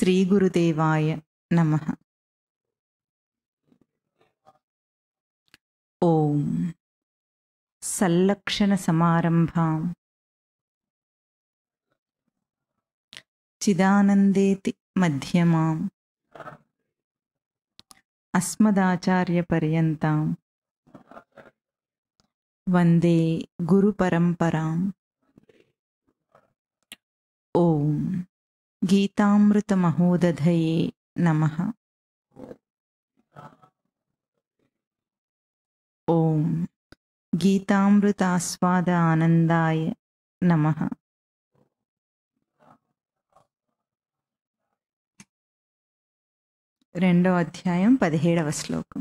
శ్రీ గురుదేవాయ నమః. ఓం సల్లక్షణ సమారంభాం చిదానందేతి మధ్యమాం అస్మదాచార్య పర్యంతాం వందే గురు పరంపరాం. ఓం గీతామృత మహోదధయే నమః. ఓం గీతామృతాస్వాద ఆనందాయ నమః. రెండో అధ్యాయం 17వ శ్లోకం.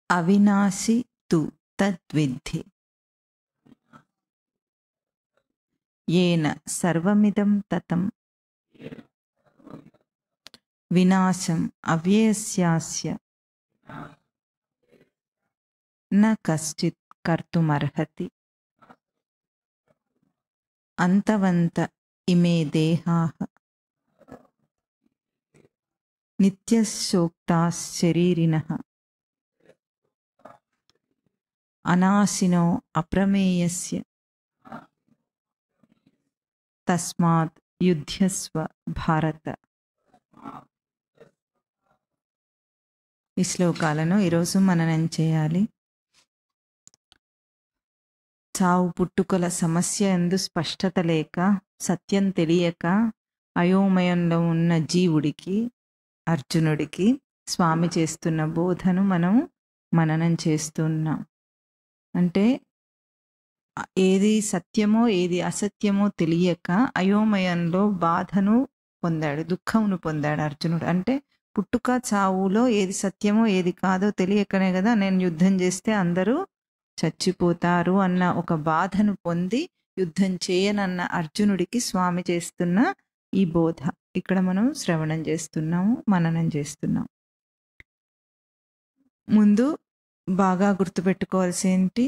అవినాశి తు తద్విద్ధి येन सर्वमिदं ततं विनाशम् अव्ययस्यास्य न कश्चित् कर्तुमर्हति. अन्तवन्त इमे देहाः नित्यशोक्ताश्शरीरिणः अनाशिनो अप्रमेयस्य తస్మాత్ యుధ్యస్వ భారత. ఈ శ్లోకాలను ఈరోజు మననం చేయాలి. చావు పుట్టుకల సమస్య యందు స్పష్టత లేక, సత్యం తెలియక అయోమయంలో ఉన్న జీవుడికి, అర్జునుడికి స్వామి చేస్తున్న బోధను మనం మననం చేస్తున్నాం. అంటే ఏది సత్యమో ఏది అసత్యమో తెలియక అయోమయంలో బాధను పొందాడు, దుఃఖమును పొందాడు అర్జునుడు. అంటే పుట్టుక చావులో ఏది సత్యమో ఏది కాదో తెలియకనే కదా నేను యుద్ధం చేస్తే అందరూ చచ్చిపోతారు అన్న ఒక బాధను పొంది యుద్ధం చేయనన్న అర్జునుడికి స్వామి చేస్తున్న ఈ బోధ ఇక్కడ మనం శ్రవణం చేస్తున్నాము, మననం చేస్తున్నాం. ముందు బాగా గుర్తుపెట్టుకోవాల్సి ఏంటి,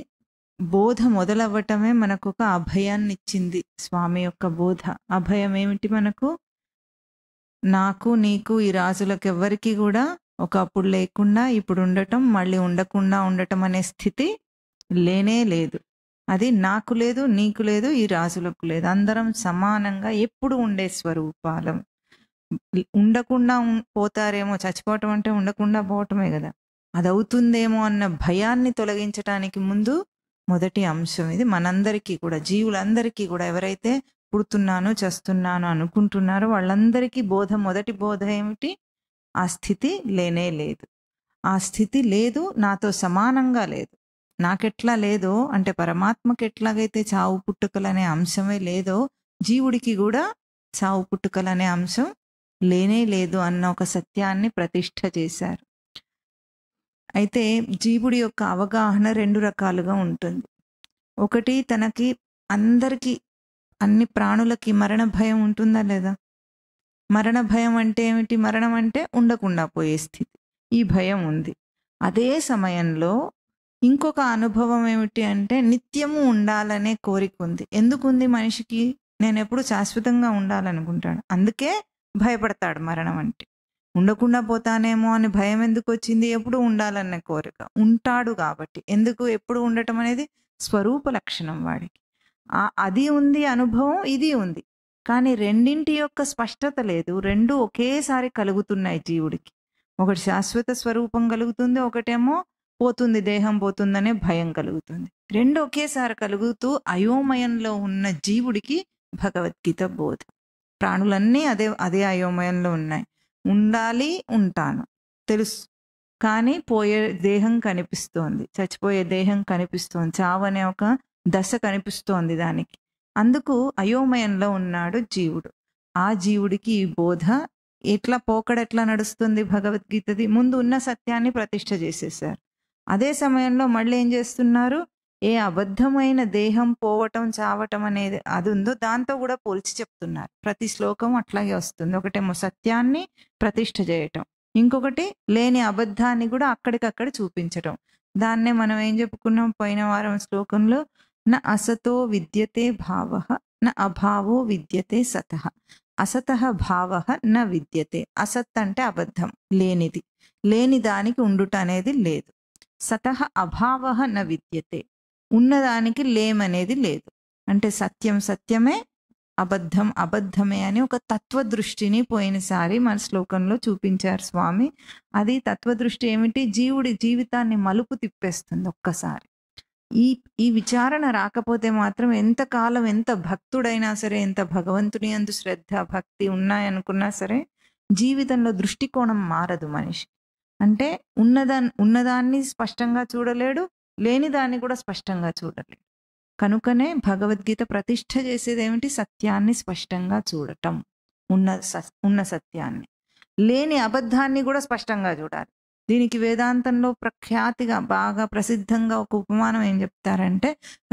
బోధ మొదలవ్వటమే మనకు ఒక అభయాన్ని ఇచ్చింది స్వామి యొక్క బోధ. అభయం ఏమిటి మనకు? నాకు నీకు ఈ రాజులకు ఎవ్వరికి కూడా ఒకప్పుడు లేకుండా ఇప్పుడు ఉండటం, మళ్ళీ ఉండకుండా ఉండటం అనే స్థితి లేనే లేదు. అది నాకు లేదు, నీకు లేదు, ఈ రాజులకు లేదు. అందరం సమానంగా ఎప్పుడు ఉండే స్వరూపాలం. ఉండకుండా పోతారేమో, చచ్చిపోవటం అంటే ఉండకుండా పోవటమే కదా, అది అవుతుందేమో అన్న భయాన్ని తొలగించటానికి ముందు మొదటి అంశం ఇది. మనందరికీ కూడా, జీవులందరికీ కూడా, ఎవరైతే పుడుతున్నాను చస్తున్నాను అనుకుంటున్నారో వాళ్ళందరికీ బోధ, మొదటి బోధ ఏమిటి? ఆ స్థితి లేనే లేదు. ఆ స్థితి లేదు, నాతో సమానంగా లేదు. నాకెట్లా లేదో అంటే పరమాత్మకి ఎట్లాగైతే చావు పుట్టుకలనే అంశమే లేదో జీవుడికి కూడా చావు పుట్టుకలనే అంశం లేనే లేదు అన్న ఒక సత్యాన్ని ప్రతిష్ఠ చేశారు. అయితే జీవుడి యొక్క అవగాహన రెండు రకాలుగా ఉంటుంది. ఒకటి, తనకి అందరికీ అన్ని ప్రాణులకి మరణ భయం ఉంటుందా లేదా? మరణ భయం అంటే ఏమిటి? మరణం అంటే ఉండకుండా పోయే స్థితి, ఈ భయం ఉంది. అదే సమయంలో ఇంకొక అనుభవం ఏమిటి అంటే నిత్యము ఉండాలనే కోరిక ఉంది. ఎందుకుంది మనిషికి? నేను ఎప్పుడు శాశ్వతంగా ఉండాలనుకుంటాడు, అందుకే భయపడతాడు మరణం అంటే. ఉండకుండా పోతానేమో అని భయం ఎందుకు వచ్చింది? ఎప్పుడు ఉండాలన్న కోరిక, ఉంటాడు కాబట్టి. ఎందుకు ఎప్పుడు ఉండటం అనేది స్వరూప లక్షణం వాడికి. అది ఉంది అనుభవం, ఇది ఉంది. కానీ రెండింటి యొక్క స్పష్టత లేదు. రెండు ఒకేసారి కలుగుతున్నాయి జీవుడికి. ఒకటి శాశ్వత స్వరూపం కలుగుతుంది, ఒకటేమో పోతుంది, దేహం పోతుందనే భయం కలుగుతుంది. రెండు ఒకేసారి కలుగుతూ అయోమయంలో ఉన్న జీవుడికి భగవద్గీత బోధ. ప్రాణులన్నీ అదే అయోమయంలో ఉన్నాయి. ఉండాలి, ఉంటాను తెలుసు, కానీ పోయే దేహం కనిపిస్తోంది, చచ్చిపోయే దేహం కనిపిస్తోంది, చావు అనే ఒక దశ కనిపిస్తోంది దానికి. అందుకు అయోమయంలో ఉన్నాడు జీవుడు. ఆ జీవుడికి ఈ బోధ ఎట్లా పోకడెట్లా నడుస్తుంది భగవద్గీతది? ముందు ఉన్న సత్యాన్ని ప్రతిష్ఠ చేసేసారు. అదే సమయంలో మళ్ళీ ఏం చేస్తున్నారు, ఏ అబద్ధమైన దేహం పోవటం చావటం అనేది అది ఉందో దాంతో కూడా పోల్చి చెప్తున్నారు. ప్రతి శ్లోకం అట్లాగే వస్తుంది. ఒకటేమో సత్యాన్ని ప్రతిష్ఠ చేయటం, ఇంకొకటి లేని అబద్ధాన్ని కూడా అక్కడికక్కడ చూపించటం. దాన్నే మనం ఏం చెప్పుకున్నాం పోయిన వారం శ్లోకంలో, న అసతో విద్యతే భావః న అభావో విద్యతే సతః. అసతః భావః న విద్యతే. అసత్ అంటే అబద్ధం, లేనిది, లేని దానికి ఉండుట అనేది లేదు. సతః అభావః న విద్యతే, ఉన్నదానికి లేమనేది లేదు. అంటే సత్యం సత్యమే, అబద్ధం అబద్ధమే అని ఒక తత్వదృష్టిని పోయినసారి మన శ్లోకంలో చూపించారు స్వామి. అది తత్వదృష్టి ఏమిటి, జీవుడి జీవితాన్ని మలుపు తిప్పేస్తుంది ఒక్కసారి. ఈ విచారణ రాకపోతే మాత్రం ఎంతకాలం ఎంత భక్తుడైనా సరే, ఎంత భగవంతుని యందు శ్రద్ధ భక్తి ఉన్నాయనుకున్నా సరే, జీవితంలో దృష్టికోణం మారదు మనిషి. అంటే ఉన్నదాన్ని స్పష్టంగా చూడలేడు, లేని దాన్ని కూడా స్పష్టంగా చూడలేడు. కనుకనే భగవద్గీత ప్రతిష్ఠ చేసేది ఏమిటి, సత్యాన్ని స్పష్టంగా చూడటం, ఉన్న సత్యాన్ని. లేని అబద్ధాన్ని కూడా స్పష్టంగా చూడాలి. దీనికి వేదాంతంలో ప్రఖ్యాతిగా బాగా ప్రసిద్ధంగా ఒక ఉపమానం ఏం చెప్తారంటే,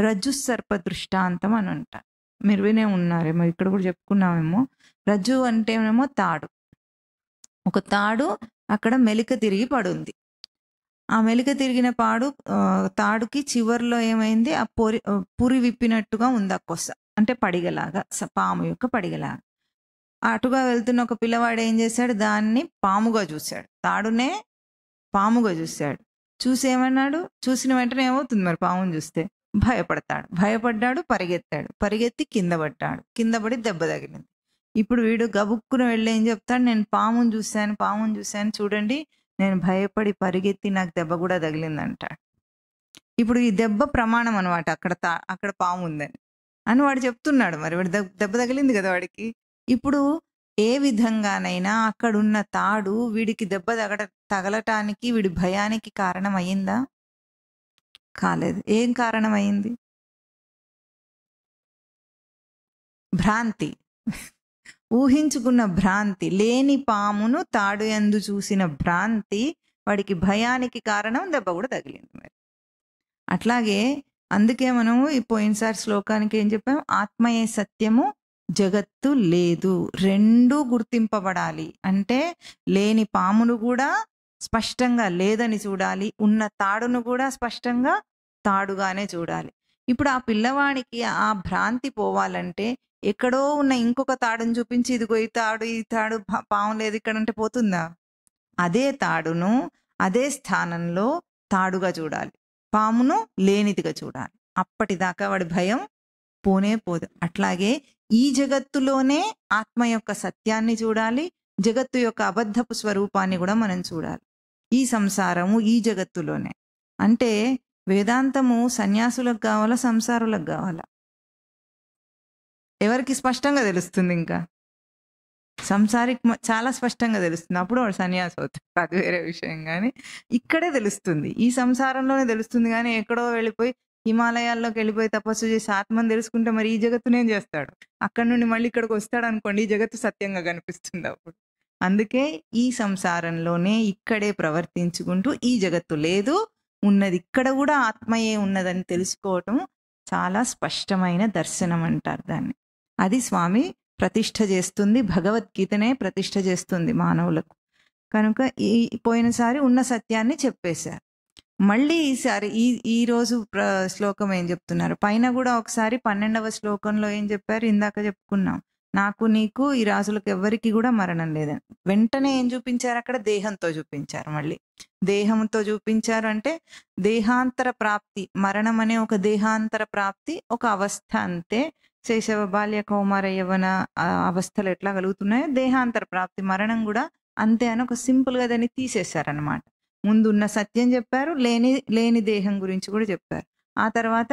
రజ్జుసర్ప దృష్టాంతం అని అంటారు. మీరు వినే ఉన్నారేమో, ఇక్కడ కూడా చెప్పుకున్నామేమో. రజ్జు అంటేనేమో తాడు. ఒక తాడు అక్కడ మెలిక తిరిగి పడుంది. ఆ మెలిక తిరిగిన తాడుకి చివర్లో ఏమైంది, ఆ పురి విప్పినట్టుగా ఉంది ఆ కొస, అంటే పడిగలాగా, పాము యొక్క పడిగలాగా. అటుగా వెళ్తున్న ఒక పిల్లవాడు ఏం చేశాడు, దాన్ని పాముగా చూశాడు, తాడునే పాముగా చూశాడు. చూసి ఏమన్నాడు, చూసిన వెంటనే ఏమవుతుంది మరి పాముని చూస్తే, భయపడ్డాడు, పరిగెత్తి కింద పడి దెబ్బ తగిలింది. ఇప్పుడు వీడు గబుక్కున వెళ్ళి ఏం చెప్తాడు, నేను పాముని చూశాను చూడండి, నేను భయపడి పరిగెత్తి నాకు దెబ్బ కూడా తగిలిందంటాడు. ఇప్పుడు ఈ దెబ్బ ప్రమాణం అనమాట, అక్కడ పాము ఉందని అని వాడు చెప్తున్నాడు. మరి వాడు దెబ్బ తగిలింది కదా వాడికి. ఇప్పుడు ఏ విధంగానైనా అక్కడున్న తాడు వీడికి దెబ్బ తగలటానికి, వీడి భయానికి కారణం అయ్యిందా? కాలేదు. ఏం కారణమైంది? భ్రాంతి, ఊహించుకున్న భ్రాంతి. లేని పామును తాడు యందు చూసిన భ్రాంతి వాడికి భయానికి కారణం, దెబ్బ కూడా తగిలింది. మరి అట్లాగే అందుకే మనము ఈ పోయినసారి శ్లోకానికి ఏం చెప్పాము, ఆత్మయే సత్యము, జగత్తు లేదు, రెండూ గుర్తింపబడాలి. అంటే లేని పామును కూడా స్పష్టంగా లేదని చూడాలి, ఉన్న తాడును కూడా స్పష్టంగా తాడుగానే చూడాలి. ఇప్పుడు ఆ పిల్లవాడికి ఆ భ్రాంతి పోవాలంటే ఎక్కడో ఉన్న ఇంకొక తాడును చూపించి, ఇదిగో ఈ తాడు పాము లేదు ఇక్కడ అంటే పోతుందా? అదే తాడును అదే స్థానంలో తాడుగా చూడాలి, పామును లేనిదిగా చూడాలి. అప్పటిదాకా వాడి భయం పోనే పోదు. అట్లాగే ఈ జగత్తులోనే ఆత్మ యొక్క సత్యాన్ని చూడాలి, జగత్తు యొక్క అబద్ధపు స్వరూపాన్ని కూడా మనం చూడాలి. ఈ సంసారము ఈ జగత్తులోనే. అంటే వేదాంతము సన్యాసులకు కావాలా, సంసారులకు కావాలా? ఎవరికి స్పష్టంగా తెలుస్తుంది? ఇంకా సంసారికి చాలా స్పష్టంగా తెలుస్తుంది, అప్పుడు వాడు సన్యాసి అవుతాడు, అది వేరే విషయం. కానీ ఇక్కడే తెలుస్తుంది, ఈ సంసారంలోనే తెలుస్తుంది. కానీ ఎక్కడో వెళ్ళిపోయి హిమాలయాల్లోకి వెళ్ళిపోయి తపస్సు చేసి ఆత్మను తెలుసుకుంటే మరి ఈ జగత్తునేం చేస్తాడు? అక్కడ నుండి మళ్ళీ ఇక్కడికి వస్తాడు అనుకోండి, ఈ జగత్తు సత్యంగా కనిపిస్తుంది అప్పుడు. అందుకే ఈ సంసారంలోనే ఇక్కడే ప్రవర్తించుకుంటూ ఈ జగత్తు లేదు, ఉన్నది ఇక్కడ కూడా ఆత్మయే ఉన్నదని తెలుసుకోవటం చాలా స్పష్టమైన దర్శనం అంటారు దాన్ని. అది స్వామి ప్రతిష్ఠ చేస్తుంది, భగవద్గీతనే ప్రతిష్ఠ చేస్తుంది మానవులకు. కనుక పోయినసారి ఉన్న సత్యాన్ని చెప్పేశారు. మళ్ళీ ఈసారి ఈ రోజు శ్లోకం ఏం చెప్తున్నారు, పైన కూడా ఒకసారి 12వ శ్లోకంలో ఏం చెప్పారు, ఇందాక చెప్పుకున్నాం, నాకు నీకు ఈ రాజులకు ఎవ్వరికి కూడా మరణం లేదని. వెంటనే ఏం చూపించారు అక్కడ, దేహంతో చూపించారు. మళ్ళీ దేహంతో చూపించారు అంటే దేహాంతర ప్రాప్తి, మరణం అనే ఒక దేహాంతర ప్రాప్తి, ఒక అవస్థ అంతే. శైశవ బాల్య కౌమార యవ్వన అవస్థలు ఎట్లా కలుగుతున్నాయో దేహాంతర ప్రాప్తి, మరణం కూడా అంతే అని ఒక సింపుల్ గా దాన్ని తీసేశారనమాట. ముందున్న సత్యం చెప్పారు, లేని దేహం గురించి కూడా చెప్పారు. ఆ తర్వాత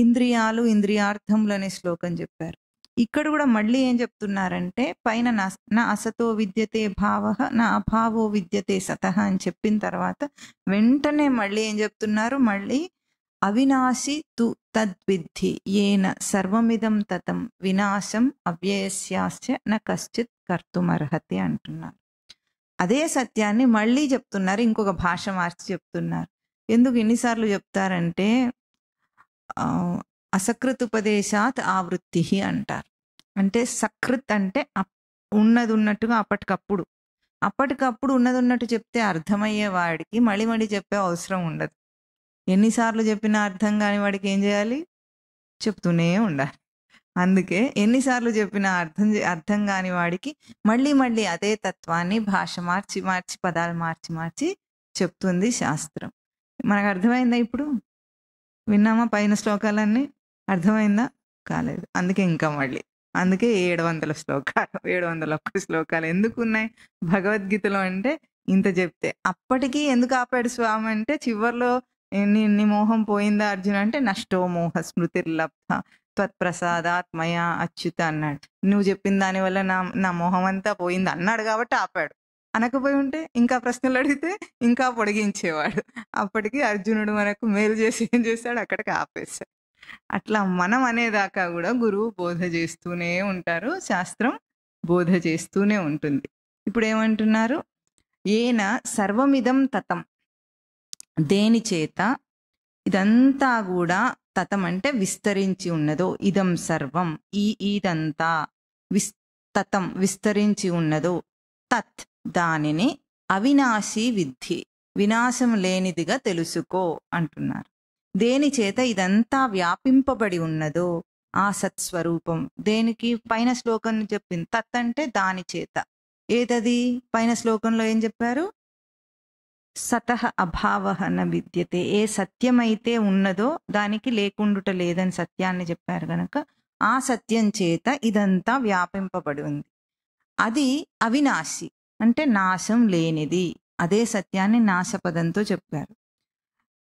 ఇంద్రియాలు ఇంద్రియార్థములు అనే శ్లోకం చెప్పారు. ఇక్కడ కూడా మళ్ళీ ఏం చెప్తున్నారంటే, పైన నా అసతో విద్యతే భావః నా అభావో విద్యతే సతః అని చెప్పిన తర్వాత వెంటనే మళ్ళీ ఏం చెప్తున్నారు, మళ్ళీ అవినాశి తు తద్విద్ధి ఏన సర్వమిదం తతం వినాశం అవ్యయస్యాస్య న కశ్చిత్ కర్తుమర్హతి అంటున్నారు. అదే సత్యాన్ని మళ్ళీ చెప్తున్నారు, ఇంకొక భాష మార్చి చెప్తున్నారు. ఎందుకు ఎన్నిసార్లు చెప్తారంటే అసకృతుపదేశాత్ ఆవృత్తి అంటారు. అంటే సకృత్ అంటే ఉన్నది ఉన్నట్టుగా అప్పటికప్పుడు ఉన్నది ఉన్నట్టు చెప్తే అర్థమయ్యే వాడికి మళ్ళీ మళ్ళీ చెప్పే అవసరం ఉండదు. ఎన్నిసార్లు చెప్పినా అర్థం కాని వాడికి ఏం చేయాలి? చెప్తూనే ఉండాలి. అందుకే ఎన్నిసార్లు చెప్పినా అర్థం కాని వాడికి మళ్ళీ మళ్ళీ అదే తత్వాన్ని భాష మార్చి మార్చి పదాలు మార్చి మార్చి చెప్తుంది శాస్త్రం. మనకు అర్థమైందా? ఇప్పుడు విన్నామా? పైన శ్లోకాలన్నీ అర్థమైందా? కాలేదు. అందుకే ఇంకా మళ్ళీ అందుకే 700 శ్లోకాలు 701 శ్లోకాలు ఎందుకు ఉన్నాయి భగవద్గీతలో అంటే ఇంత చెప్తే. అప్పటికి ఎందుకు ఆపాడు స్వామి అంటే చివర్లో నీ మోహం పోయిందా అర్జున అంటే నష్టో మోహ స్మృతిర్లబ్ధ త్వత్ప్రసాదాత్మయ అచ్యుత అన్నాడు. నువ్వు చెప్పిన దానివల్ల నా మోహం అంతా పోయింది అన్నాడు కాబట్టి ఆపాడు. అనకపోయి ఉంటే ఇంకా ప్రశ్నలు అడిగితే ఇంకా పొడిగించేవాడు. అప్పటికి అర్జునుడు మనకు మేలు చేసి ఏం చేశాడు? అక్కడికి ఆపేశాడు. అట్లా మనం అనేదాకా కూడా గురువు బోధ చేస్తూనే ఉంటారు, శాస్త్రం బోధ చేస్తూనే ఉంటుంది. ఇప్పుడు ఏమంటున్నారు? ఏన సర్వమిదం తతం, దేని చేత ఇదంతా కూడా, తతం అంటే విస్తరించి ఉన్నదో, ఇదం సర్వం ఇదంతా తతం విస్తరించి ఉన్నదో, తత్ దానిని అవినాశి విద్ధి వినాశం లేనిదిగా తెలుసుకో అంటున్నారు. దేని చేత ఇదంతా వ్యాపింపబడి ఉన్నదో ఆ సత్స్వరూపం. దేనికి? పైన శ్లోకం చెప్పింది తత్ అంటే దాని చేత. ఏదది? పైన శ్లోకంలో ఏం చెప్పారు? సతః అభావః న విద్యతే. ఏ సత్యమైతే ఉన్నదో దానికి లేకుండుట లేదని సత్యాన్ని చెప్పారు గనక ఆ సత్యం చేత ఇదంతా వ్యాపింపబడి ఉంది. అది అవినాశి అంటే నాశం లేనిది. అదే సత్యాన్ని నాశపదంతో చెప్పారు.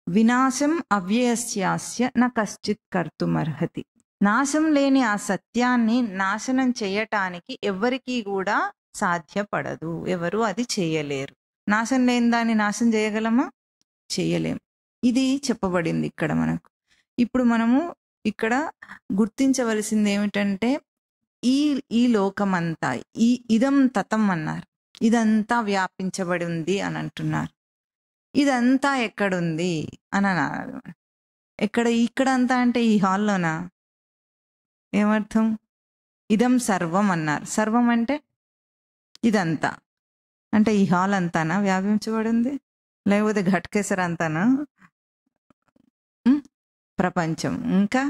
వినాశం అవ్యయస్యాస్య న కశ్చిత్ కర్తుమర్హతి. నాశం లేని ఆ సత్యాన్ని నాశనం చేయటానికి ఎవరికీ కూడా సాధ్యపడదు. ఎవరు అది చేయలేరు. నాశం లేని దాన్ని నాశనం చేయగలమా? చేయలేం. ఇది చెప్పబడింది ఇక్కడ మనకు. ఇప్పుడు మనము ఇక్కడ గుర్తించవలసింది ఏమిటంటే ఈ లోకమంతా ఇదం తతం అన్నారు. ఇదంతా వ్యాపించబడి ఉంది అని అంటున్నారు. ఇదంతా ఎక్కడుంది అని అన్నారు. ఇక్కడ అంతా అంటే ఈ హాల్లోనా? ఏమర్థం? ఇదం సర్వం అన్నారు. సర్వం అంటే ఇదంతా అంటే ఈ హాల్ అంతానా వ్యాపించబడింది? లేకపోతే ఘట్కేసర్ అంతానా? ప్రపంచం, ఇంకా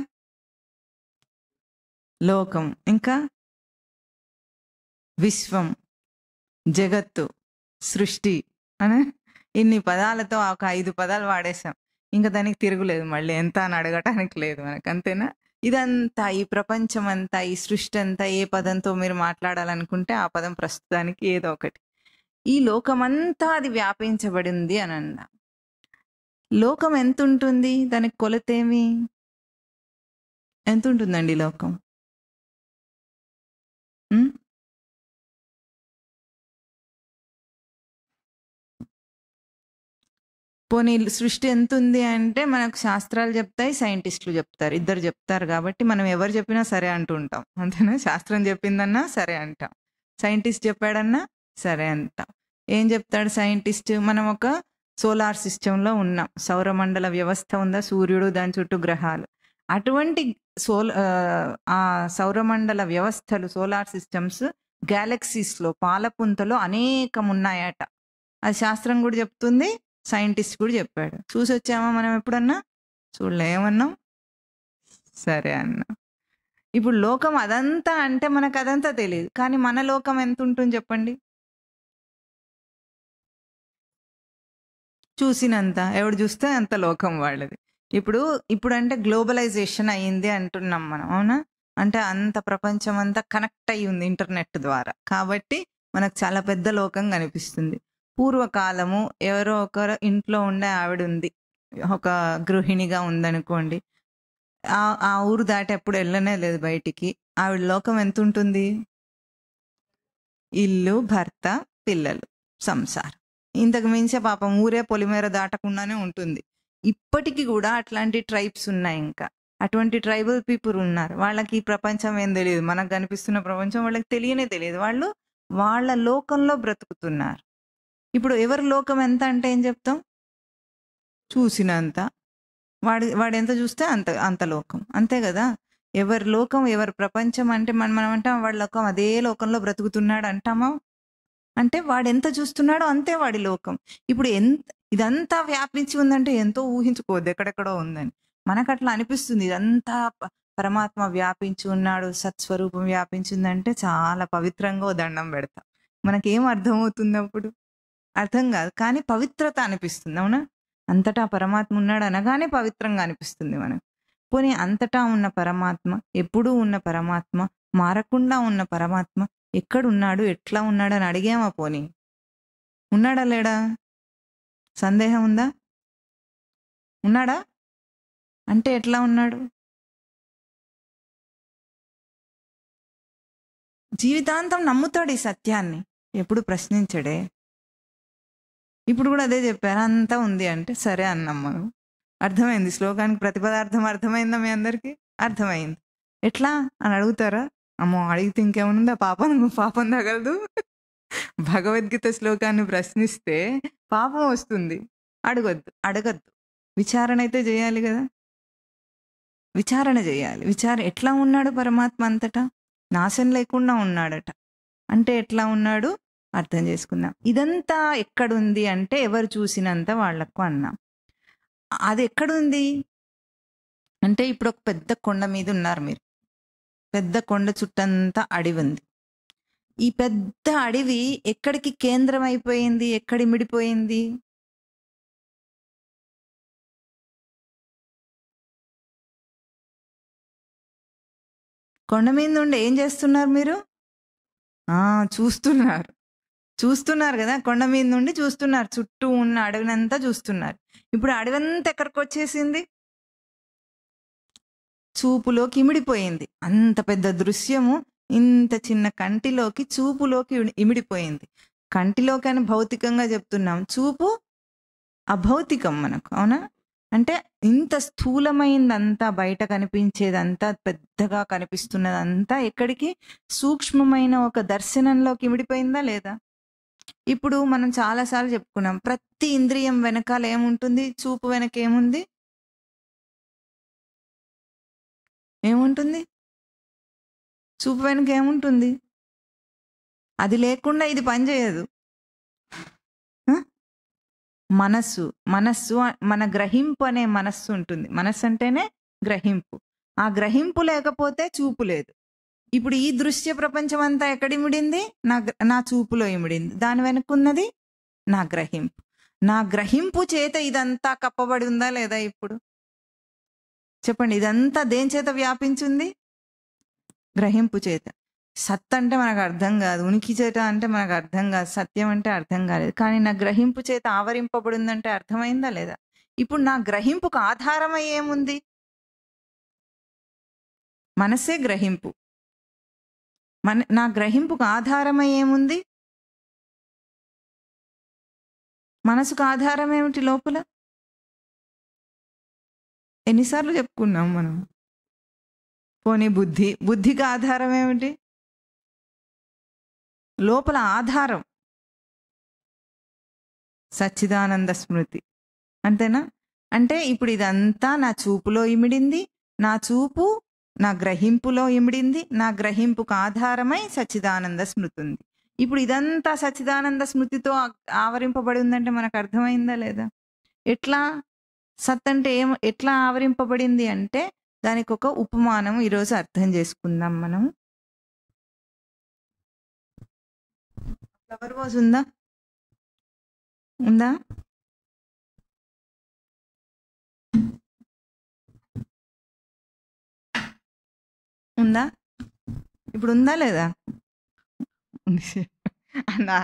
లోకం, ఇంకా విశ్వం, జగత్తు, సృష్టి అని ఇన్ని పదాలతో ఒక 5 పదాలు వాడేసాం. ఇంకా దానికి తిరుగులేదు. మళ్ళీ ఎంత అని అడగటానికి లేదు మనకు. అంతేనా? ఇదంతా, ఈ ప్రపంచం అంతా, ఈ సృష్టి అంతా ఏ పదంతో మీరు మాట్లాడాలనుకుంటే ఆ పదం ప్రస్తుతానికి ఏదో ఒకటి. ఈ లోకమంతా అది వ్యాపించబడింది అని అన్నా. లోకం ఎంత ఉంటుంది? దానికి కొలతేమి? ఎంత ఉంటుందండి లోకం? పోనీ సృష్టి ఎంత ఉంది అంటే మనకు శాస్త్రాలు చెప్తాయి, సైంటిస్టులు చెప్తారు. ఇద్దరు చెప్తారు కాబట్టి మనం ఎవరు చెప్పినా సరే అంటూ ఉంటాం. అంతేనా? శాస్త్రం చెప్పిందన్నా సరే అంటాం, సైంటిస్ట్ చెప్పాడన్నా సరే అంటాం. ఏం చెప్తాడు సైంటిస్ట్? మనం ఒక సోలార్ సిస్టంలో ఉన్నాం. సౌరమండల వ్యవస్థ ఉందా? సూర్యుడు, దాని చుట్టూ గ్రహాలు. అటువంటి ఆ సౌరమండల వ్యవస్థలు, సోలార్ సిస్టమ్స్ గ్యాలక్సీస్లో, పాలపుంతలో అనేకం ఉన్నాయట. అది శాస్త్రం కూడా చెప్తుంది, సైంటిస్ట్ కూడా చెప్పాడు. చూసి వచ్చామా మనం ఎప్పుడన్నా? చూడలే. ఏమన్నాం? సరే అన్నా. ఇప్పుడు లోకం అదంతా అంటే మనకు అదంతా తెలియదు. కానీ మన లోకం ఎంత ఉంటుంది చెప్పండి? చూసినంత, ఎవడు చూస్తే అంత లోకం వాళ్ళది. ఇప్పుడు అంటే గ్లోబలైజేషన్ అయ్యింది అంటున్నాం మనం, అవునా? అంటే అంత ప్రపంచం అంతా కనెక్ట్ అయ్యి ఉంది ఇంటర్నెట్ ద్వారా. కాబట్టి మనకు చాలా పెద్ద లోకం కనిపిస్తుంది. పూర్వకాలము ఎవరో ఒకరు ఇంట్లో ఉండే ఆవిడ ఉంది, ఒక గృహిణిగా ఉందనుకోండి. ఆ ఊరు దాటి ఎప్పుడు వెళ్ళనే లేదు బయటికి. ఆవిడ లోకం ఎంత ఉంటుంది? ఇల్లు, భర్త, పిల్లలు, సంసారం. ఇంతకు మించే పాపం ఊరే పొలిమేర దాటకుండానే ఉంటుంది. ఇప్పటికీ కూడా అట్లాంటి ట్రైబ్స్ ఉన్నాయి. ఇంకా అటువంటి ట్రైబల్ పీపుల్ ఉన్నారు. వాళ్ళకి ఈ ప్రపంచం ఏం తెలియదు. మనకు కనిపిస్తున్న ప్రపంచం వాళ్ళకి తెలియనే తెలియదు. వాళ్ళు వాళ్ళ లోకంలో బ్రతుకుతున్నారు. ఇప్పుడు ఎవరి లోకం ఎంత అంటే ఏం చెప్తాం? చూసినంత, వాడు ఎంత చూస్తే అంత అంత లోకం, అంతే కదా. ఎవరి లోకం, ఎవరి ప్రపంచం అంటే మనం అంటాం వాడి లోకం అదే లోకంలో బ్రతుకుతున్నాడు అంటామా? అంటే వాడు ఎంత చూస్తున్నాడో అంతే వాడి లోకం. ఇప్పుడు ఇదంతా వ్యాపించి ఉందంటే ఎంతో ఊహించుకోవద్దు ఎక్కడెక్కడో ఉందని. మనకు అట్లా అనిపిస్తుంది ఇదంతా పరమాత్మ వ్యాపించి ఉన్నాడు, సత్స్వరూపం వ్యాపించిందంటే చాలా పవిత్రంగా ఓ దండం పెడతాం. మనకేం అర్థమవుతుంది అప్పుడు? అర్థం కాదు, కానీ పవిత్రత అనిపిస్తుంది. అవునా? అంతటా పరమాత్మ ఉన్నాడు అనగానే పవిత్రంగా అనిపిస్తుంది మనకు. పోనీ అంతటా ఉన్న పరమాత్మ, ఎప్పుడూ ఉన్న పరమాత్మ, మారకుండా ఉన్న పరమాత్మ ఎక్కడున్నాడు, ఎట్లా ఉన్నాడు అని అడిగామా? పోనీ ఉన్నాడా లేడా? సందేహం ఉందా? ఉన్నాడా అంటే ఎట్లా ఉన్నాడు? జీవితాంతం నమ్ముతాడు ఈ సత్యాన్ని, ఎప్పుడు ప్రశ్నించడే. ఇప్పుడు కూడా అదే చెప్పారు, అంతా ఉంది అంటే సరే అన్నాం మనం. అర్థమైంది, శ్లోకానికి ప్రతిపదార్థం అర్థమైందా మీ అందరికీ? అర్థమైంది. ఎట్లా అని అడుగుతారా? అమ్మో అడిగితే ఇంకేమనుందా, పాపం తగలదు. భగవద్గీత శ్లోకాన్ని ప్రశ్నిస్తే పాపం వస్తుంది. అడగద్దు. విచారణ అయితే చేయాలి కదా, విచారణ చేయాలి. ఎట్లా ఉన్నాడు పరమాత్మ అంతటా? నాశం లేకుండా ఉన్నాడట. అంటే ఎట్లా ఉన్నాడు అర్థం చేసుకుందాం. ఇదంతా ఎక్కడుంది అంటే ఎవరు చూసినంత వాళ్లకు అన్నాం. అది ఎక్కడుంది అంటే ఇప్పుడు ఒక పెద్ద కొండ మీద ఉన్నారు మీరు. పెద్ద కొండ చుట్టంతా అడవి ఉంది. ఈ పెద్ద అడవి ఎక్కడికి కేంద్రం అయిపోయింది, ఎక్కడి మిడిపోయింది? కొండ మీద నుండి ఏం చేస్తున్నారు మీరు? చూస్తున్నారు కదా, కొండ మీద నుండి చూస్తున్నారు, చుట్టూ ఉన్న అడవినంతా చూస్తున్నారు. ఇప్పుడు అడవంతా ఎక్కడికి వచ్చేసింది? చూపులోకి ఇమిడిపోయింది. అంత పెద్ద దృశ్యము ఇంత చిన్న కంటిలోకి, చూపులోకి ఇమిడిపోయింది. కంటిలోకి అని భౌతికంగా చెప్తున్నాం, చూపు అభౌతికం మనకు. అవునా? అంటే ఇంత స్థూలమైందంతా, బయట కనిపించేదంతా, పెద్దగా కనిపిస్తున్నదంతా ఎక్కడికి? సూక్ష్మమైన ఒక దర్శనంలోకి ఇమిడిపోయిందా లేదా? ఇప్పుడు మనం చాలాసార్లు చెప్పుకున్నాం, ప్రతి ఇంద్రియం వెనకాల ఏముంటుంది? చూపు వెనక ఏముంటుంది? చూపు వెనక ఏముంటుంది? అది లేకుండా ఇది పనిచేయదు. మనస్సు మన గ్రహింపు అనే మనస్సు ఉంటుంది. మనస్సు అంటేనే గ్రహింపు. ఆ గ్రహింపు లేకపోతే చూపు లేదు. ఇప్పుడు ఈ దృశ్య ప్రపంచం అంతా ఎక్కడిమిడింది? నా చూపులో ఇమిడింది. దాని వెనుకున్నది నా గ్రహింపు. నా గ్రహింపు చేత ఇదంతా కప్పబడి ఉందా లేదా? ఇప్పుడు చెప్పండి, ఇదంతా దేని చేత వ్యాపించింది? గ్రహింపు చేత. సత్ అంటే మనకు అర్థం కాదు, ఉనికి చేత అంటే మనకు అర్థం కాదు, సత్యం అంటే అర్థం కాలేదు. కానీ నా గ్రహింపు చేత ఆవరింపబడిందంటే అర్థమైందా లేదా? ఇప్పుడు నా గ్రహింపుకు ఆధారమై ఏముంది? మనసే గ్రహింపు. నా గ్రహింపుకు ఆధారమై ఏముంది? మనసుకు ఆధారం ఏమిటి లోపల? ఎన్నిసార్లు చెప్పుకున్నాం మనం? పోనీ బుద్ధికి ఆధారం ఏమిటి? లోపల ఆధారం సచ్చిదానంద స్మృతి. అంతేనా? అంటే ఇప్పుడు ఇదంతా నా చూపులో ఇమిడింది, నా చూపు నా గ్రహింపులో ఇమిడింది, నా గ్రహింపుకు ఆధారమై సచ్చిదానంద స్మృతి ఉంది. ఇప్పుడు ఇదంతా సచ్చిదానంద స్మృతితో ఆవరింపబడి ఉందంటే మనకు అర్థమైందా లేదా? ఎట్లా? సత్ అంటే ఎట్లా ఆవరింపబడింది అంటే దానికి ఒక ఉపమానం ఈరోజు అర్థం చేసుకుందాం మనం. ఫ్లవర్ వాజ్ ఉందా? ఇప్పుడు ఉందా లేదా?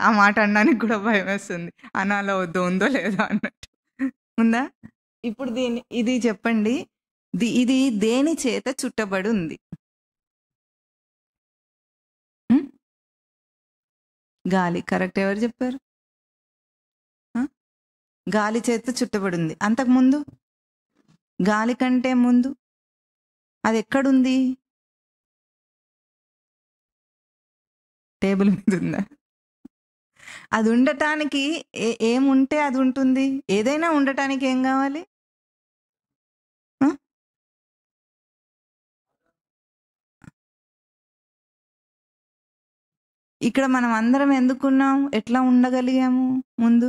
ఆ మాట అనడానికి కూడా భయం వేస్తుంది, అనాలో వద్దో, ఉందో లేదో అన్నట్టు. ఉందా? ఇప్పుడు ఇది చెప్పండి, ఇది దేని చేత చుట్టబడి ఉంది? గాలి. కరెక్ట్. ఎవరు చెప్పారు? గాలి చేత చుట్టబడి ఉంది. అంతకుముందు, గాలి కంటే ముందు అది ఎక్కడుంది? టేబుల్ మీద ఉందా? అది ఉండటానికి ఏముంటే అది ఉంటుంది. ఏదైనా ఉండటానికి ఏం కావాలి? ఆ? ఇక్కడ మనం అందరం ఎందుకున్నాం? ఎట్లా ఉండగలిగాము ముందు?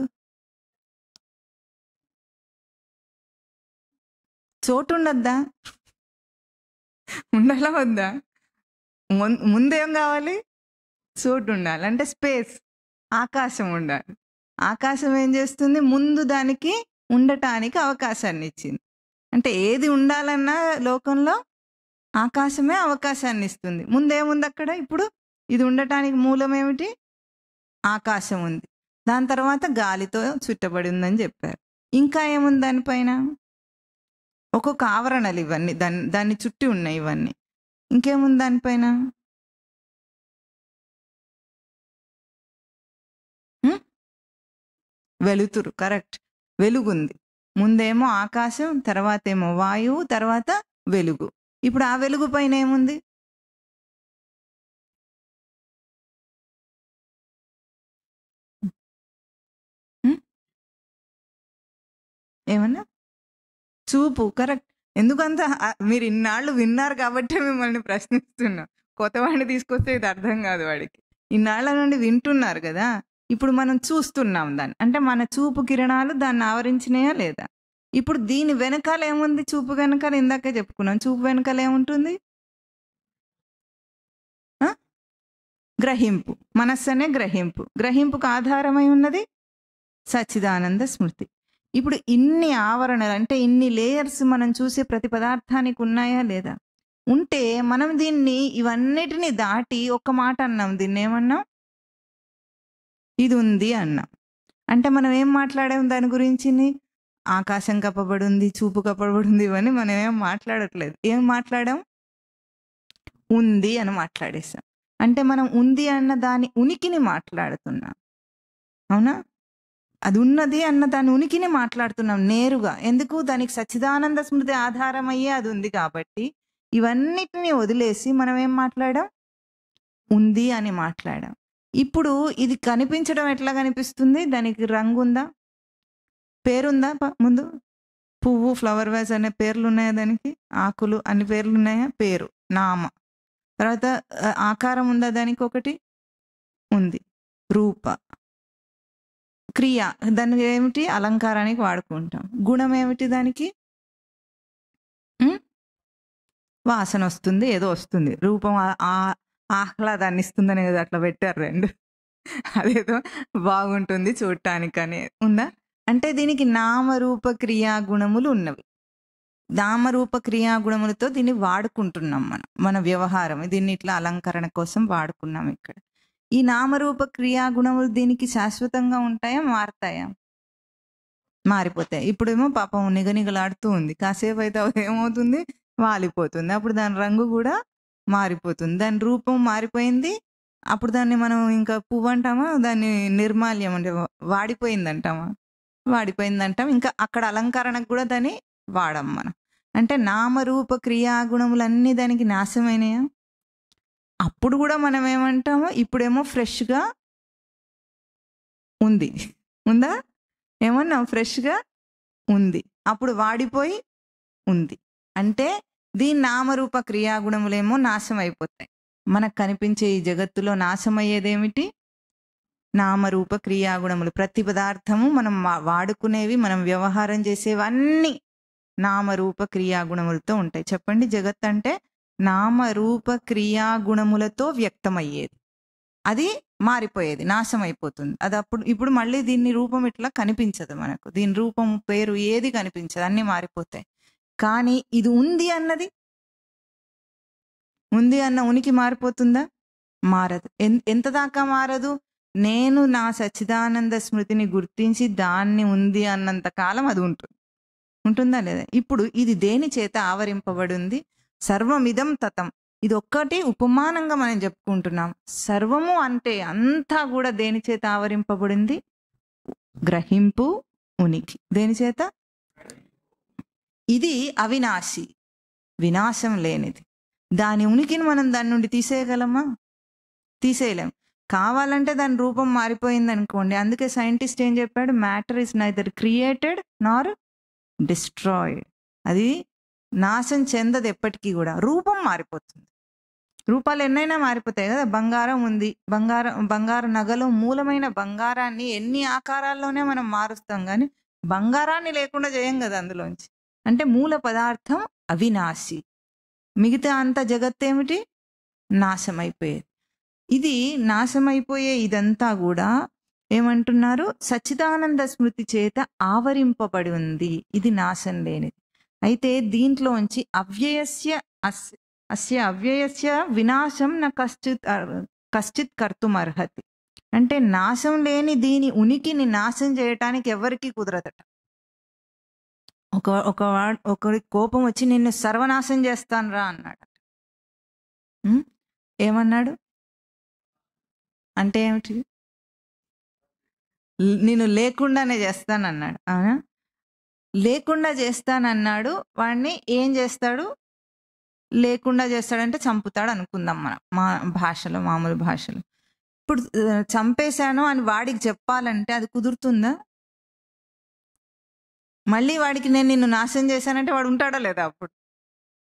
చోటు ఉండద్దా? ఉండాలా వద్దా? ముందేం కావాలి? చోటు ఉండాలి. అంటే స్పేస్, ఆకాశం ఉండాలి. ఆకాశం ఏం చేస్తుంది? ముందు దానికి ఉండటానికి అవకాశాన్ని ఇచ్చింది. అంటే ఏది ఉండాలన్నా లోకంలో ఆకాశమే అవకాశాన్ని ఇస్తుంది. ముందేముంది అక్కడ? ఇప్పుడు ఇది ఉండటానికి మూలం ఏమిటి? ఆకాశం ఉంది. దాని తర్వాత గాలితో చుట్టబడి ఉందని చెప్పారు. ఇంకా ఏముంది దానిపైన? ఒక్కొక్క ఆవరణలు ఇవన్నీ, దాన్ని చుట్టి ఉన్నాయి ఇవన్నీ. ఇంకేముంది దానిపైన? వెలుతురు. కరెక్ట్, వెలుగుంది. ముందేమో ఆకాశం, తర్వాత ఏమో వాయువు, తర్వాత వెలుగు. ఇప్పుడు ఆ వెలుగు పైన ఏముంది? ఏమన్నా? చూపు. కరెక్ట్. ఎందుకంత మీరు ఇన్నాళ్ళు విన్నారు కాబట్టి మిమ్మల్ని ప్రశ్నిస్తున్నా. కొత్తవాడిని తీసుకొస్తే ఇది అర్థం కాదు వాడికి. ఇన్నాళ్ళ నుండి వింటున్నారు కదా, ఇప్పుడు మనం చూస్తున్నాం దాన్ని. అంటే మన చూపు కిరణాలు దాన్ని ఆవరించినాయా లేదా? ఇప్పుడు దీని వెనకాల ఏముంది? చూపు వెనకాల ఇందాకే చెప్పుకున్నాం. చూపు వెనకాల ఏముంటుంది? గ్రహింపు. మనస్సనే గ్రహింపు. గ్రహింపుకు ఆధారమై ఉన్నది సచ్చిదానంద స్మృతి. ఇప్పుడు ఇన్ని ఆవరణలు, అంటే ఇన్ని లేయర్స్ మనం చూసే ప్రతి పదార్థానికి ఉన్నాయా లేదా? ఉంటే మనం దీన్ని ఇవన్నిటిని దాటి ఒక్క మాట అన్నాం. దీన్ని ఏమన్నాం? ఇది ఉంది అన్నాం. అంటే మనం ఏం మాట్లాడాం దాని గురించి? ఆకాశం కప్పబడి ఉంది, చూపు కప్పబడి ఉంది, ఇవన్నీ మనం ఏం మాట్లాడట్లేదు. ఏం మాట్లాడాం? ఉంది అని మాట్లాడేసాం. అంటే మనం ఉంది అన్న దాని ఉనికిని మాట్లాడుతున్నాం. అవునా? అది ఉన్నది అన్న దాని ఉనికిని మాట్లాడుతున్నాం నేరుగా. ఎందుకు? దానికి సచ్చిదానంద స్మృతి ఆధారమయ్యే అది ఉంది కాబట్టి. ఇవన్నిటిని వదిలేసి మనం ఏం మాట్లాడాం? ఉంది అని మాట్లాడాం. ఇప్పుడు ఇది కనిపించడం ఎట్లా కనిపిస్తుంది? దానికి రంగు ఉందా? పేరుందా? ముందు పువ్వు, ఫ్లవర్ వాజ్ అనే పేర్లు ఉన్నాయా దానికి? ఆకులు అన్ని పేర్లు ఉన్నాయా? పేరు, నామ. తర్వాత ఆకారం ఉందా దానికి? ఒకటి ఉంది. రూప, క్రియ. దానికి ఏమిటి? అలంకారానికి వాడుకుంటాం. గుణం ఏమిటి దానికి? వాసన వస్తుంది, ఏదో వస్తుంది. రూపం ఆహ్లాదాన్ని ఇస్తుందని కదా అట్లా పెట్టారు రెండు. అదేదో బాగుంటుంది చూడటానికని ఉందా? అంటే దీనికి నామరూప క్రియా గుణములు ఉన్నవి. నామరూప క్రియా గుణములతో దీన్ని వాడుకుంటున్నాం మన వ్యవహారం. దీన్ని ఇట్లా అలంకరణ కోసం వాడుకున్నాం ఇక్కడ. ఈ నామరూప క్రియా గుణములు దీనికి శాశ్వతంగా ఉంటాయా, మారతాయా? మారిపోతాయి. ఇప్పుడేమో పాపం నిగనిగలాడుతూ ఉంది, కాసేపు అయితే ఏమవుతుంది? వాలిపోతుంది. అప్పుడు దాని రంగు కూడా మారిపోతుంది, దాని రూపం మారిపోయింది. అప్పుడు దాన్ని మనం ఇంకా పువ్వు అంటామా, దాన్ని నిర్మాల్యం అంటే వాడిపోయింది అంటామా? వాడిపోయింది అంటాం. ఇంకా అక్కడ అలంకరణకు కూడా దాన్ని వాడం మనం. అంటే నామరూప క్రియాగుణములన్నీ దానికి నాశమైనయా? అప్పుడు కూడా మనం ఏమంటాము? ఇప్పుడేమో ఫ్రెష్గా ఉంది, ఉందా? ఏమన్నా ఫ్రెష్గా ఉంది, అప్పుడు వాడిపోయి ఉంది. అంటే దీని నామరూప క్రియాగుణములేమో నాశం అయిపోతాయి. మనకు కనిపించే ఈ జగత్తులో నాశమయ్యేదేమిటి? నామరూప క్రియాగుణములు. ప్రతి పదార్థము మనం వాడుకునేవి, మనం వ్యవహారం చేసేవన్నీ నామరూప క్రియాగుణములతో ఉంటాయి. చెప్పండి, జగత్ అంటే నామరూప క్రియాగుణములతో వ్యక్తమయ్యేది. అది మారిపోయేది, నాశం అయిపోతుంది. అది ఇప్పుడు మళ్ళీ దీన్ని రూపం ఇట్లా కనిపించదు మనకు. దీని రూపం, పేరు ఏది కనిపించదు, అన్నీ మారిపోతాయి. కానీ ఇది ఉంది అన్నది, ఉంది అన్న ఉనికి మారిపోతుందా? మారదు. ఎంత దాకా మారదు? నేను నా సచ్చిదానంద స్మృతిని గుర్తించి దాన్ని ఉంది అన్నంత కాలం అది ఉంటుంది. ఉంటుందా లేదా? ఇప్పుడు ఇది దేని చేత ఆవరింపబడి ఉంది? సర్వమిదం తతం. ఇది ఒక్కటి ఉపమానంగా మనం చెప్పుకుంటున్నాం. సర్వము అంటే అంతా కూడా దేని చేత ఆవరింపబడింది? గ్రహింపు, ఉనికి. దేని చేత? ఇది అవినాశి, వినాశం లేనిది. దాని ఉనికిని మనం దాని నుండి తీసేయగలమా? తీసేయలేం. కావాలంటే దాని రూపం మారిపోయింది అనుకోండి. అందుకే సైంటిస్ట్ ఏం చెప్పాడు, matter is neither created Nar destroyed. అది నాశం చెందదు ఎప్పటికీ కూడా, రూపం మారిపోతుంది. రూపాలు ఎన్నైనా మారిపోతాయి కదా. బంగారం ఉంది, బంగారు నగలో మూలమైన బంగారాన్ని ఎన్ని ఆకారాల్లోనే మనం మారుస్తాం, కానీ బంగారాన్ని లేకుండా చేయం కదా అందులోంచి. అంటే మూల పదార్థం అవినాశి, మిగతా అంత జగత్తేమిటి, నాశమైపోయేది. ఇది నాశమైపోయే ఇదంతా కూడా ఏమంటున్నారు, సచ్చిదానంద స్మృతి చేత ఆవరింపబడి ఉంది. ఇది నాశం లేనిది. అయితే దీంట్లోంచి అస్య అవ్యయస్య వినాశం న కశ్చిత్ కర్తుమర్హతి. అంటే నాశం లేని దీని ఉనికిని నాశం చేయటానికి ఎవరికి కుదరదట. ఒకరి కోపం వచ్చి నిన్ను సర్వనాశం చేస్తాను రా అన్నాడు. ఏమన్నాడు అంటే ఏమిటి, నేను లేకుండానే చేస్తానన్నాడు. అవునా, లేకుండా చేస్తానన్నాడు. వాడిని ఏం చేస్తాడు, లేకుండా చేస్తాడంటే చంపుతాడు అనుకుందాం మనం మా భాషలో, మామూలు భాషలో. ఇప్పుడు చంపేశాను అని వాడికి చెప్పాలంటే అది కుదురుతుందా? మళ్ళీ వాడికి నేను నిన్ను నాశనం చేశానంటే వాడు ఉంటాడా లేదా? అప్పుడు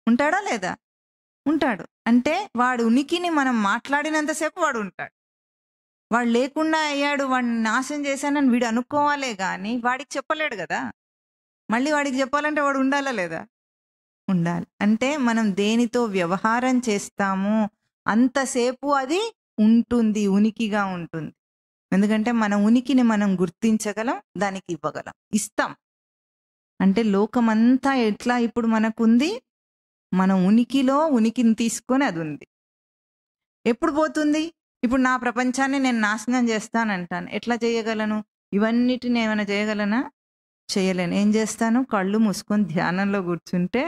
ఉంటాడా లేదా? ఉంటాడు. అంటే వాడు ఉనికిని మనం మాట్లాడినంతసేపు వాడు ఉంటాడు. వాడు లేకుండా అయ్యాడు, వాడిని నాశనం చేశానని వీడు అనుకోవాలే కానీ వాడికి చెప్పలేడు కదా. మళ్ళీ వాడికి చెప్పాలంటే వాడు ఉండాలా లేదా? ఉండాలి. అంటే మనం దేనితో వ్యవహారం చేస్తామో అంతసేపు అది ఉంటుంది, ఉనికిగా ఉంటుంది. ఎందుకంటే మన ఉనికిని మనం గుర్తించగలం, దానికి ఇవ్వగలం, ఇస్తాం. అంటే లోకమంతా ఎట్లా ఇప్పుడు మనకుంది, మన ఉనికిలో ఉనికిని తీసుకొని అది ఉంది. ఎప్పుడు పోతుంది? ఇప్పుడు నా ప్రపంచాన్ని నేను నాశనం చేస్తానంటాను, ఎట్లా చేయగలను? ఇవన్నిటిని ఏమైనా చేయగలనా? చేయలేను. ఏం చేస్తాను? కళ్ళు మూసుకొని ధ్యానంలో కూర్చుంటే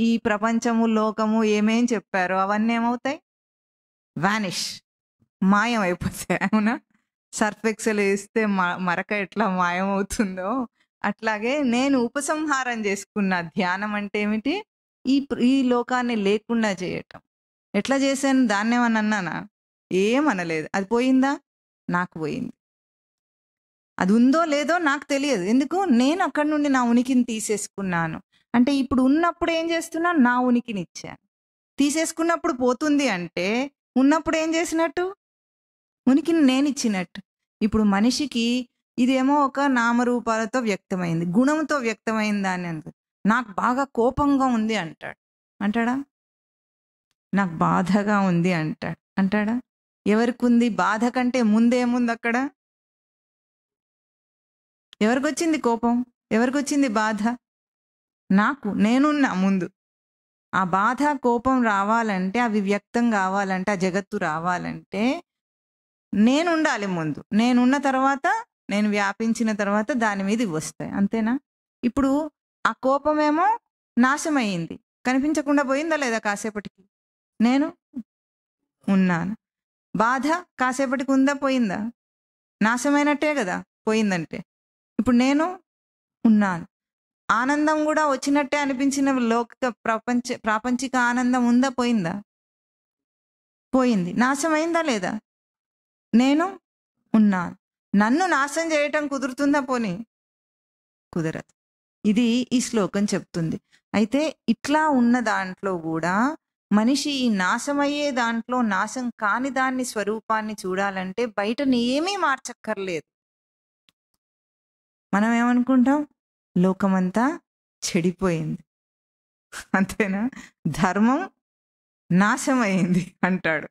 ఈ ప్రపంచము, లోకము ఏమేం చెప్పారో అవన్నీ ఏమవుతాయి? వానిష్, మాయం అయిపోతాయి. అవునా? సర్ఫ్ ఎక్సెల్ వేస్తే మరక ఎట్లా మాయమవుతుందో అట్లాగే నేను ఉపసంహారం చేసుకున్న ధ్యానం అంటే ఏమిటి, ఈ లోకాన్ని లేకుండా చేయటం. ఎట్లా చేశాను? దాన్ని ఏమన్నా అన్నానా? ఏమనలేదు. అది పోయిందా? నాకు పోయింది. అది ఉందో లేదో నాకు తెలియదు. ఎందుకు? నేను అక్కడి నుండి నా ఉనికిని తీసేసుకున్నాను. అంటే ఇప్పుడు ఉన్నప్పుడు ఏం చేస్తున్నా, నా ఉనికిని ఇచ్చాను. తీసేసుకున్నప్పుడు పోతుంది అంటే ఉన్నప్పుడు ఏం చేసినట్టు, ఉనికిని నేను ఇచ్చినట్టు. ఇప్పుడు మనిషికి ఇదేమో ఒక నామరూపాలతో వ్యక్తమైంది, గుణంతో వ్యక్తమైంది. దాన్ని అంత నాకు బాగా కోపంగా ఉంది అంటాడు. అంటాడా? నాకు బాధగా ఉంది అంటాడా? ఎవరికి ఉంది? బాధ కంటే ముందేముంది అక్కడ? ఎవరికి వచ్చింది కోపం? ఎవరికి వచ్చింది బాధ? నాకు. నేనున్నా ముందు. ఆ బాధ కోపం రావాలంటే, అవి వ్యక్తం కావాలంటే, ఆ జగత్తు రావాలంటే నేను ఉండాలి ముందు. నేనున్న తర్వాత, నేను వ్యాపించిన తర్వాత దాని మీద ఇవి వస్తాయి. అంతేనా? ఇప్పుడు ఆ కోపమేమో నాశమయ్యింది, కనిపించకుండా పోయిందా లేదా? కాసేపటికి నేను ఉన్నాను. బాధ కాసేపటికి ఉందా, పోయిందా? నాశమైనట్టే కదా పోయిందంటే. ఇప్పుడు నేను ఉన్నాను. ఆనందం కూడా వచ్చినట్టే అనిపించిన ప్రాపంచిక ఆనందం ఉందా, పోయిందా? పోయింది. నాశమైందా లేదా? నేను ఉన్నాను. నన్ను నాశనం చేయటం కుదురుతుందా? పోనీ కుదరదు. ఇది ఈ శ్లోకం చెప్తుంది. అయితే ఇట్లా ఉన్న దాంట్లో కూడా మనిషి ఈ నాశమయ్యే దాంట్లో నాశం కాని దాన్ని స్వరూపాన్ని చూడాలంటే బయట ఏమీ మార్చక్కర్లేదు. మనం ఏమనుకుంటాం? లోకమంతా చెడిపోయింది, అంతేనా? ధర్మం నాశమైంది అంటాడు.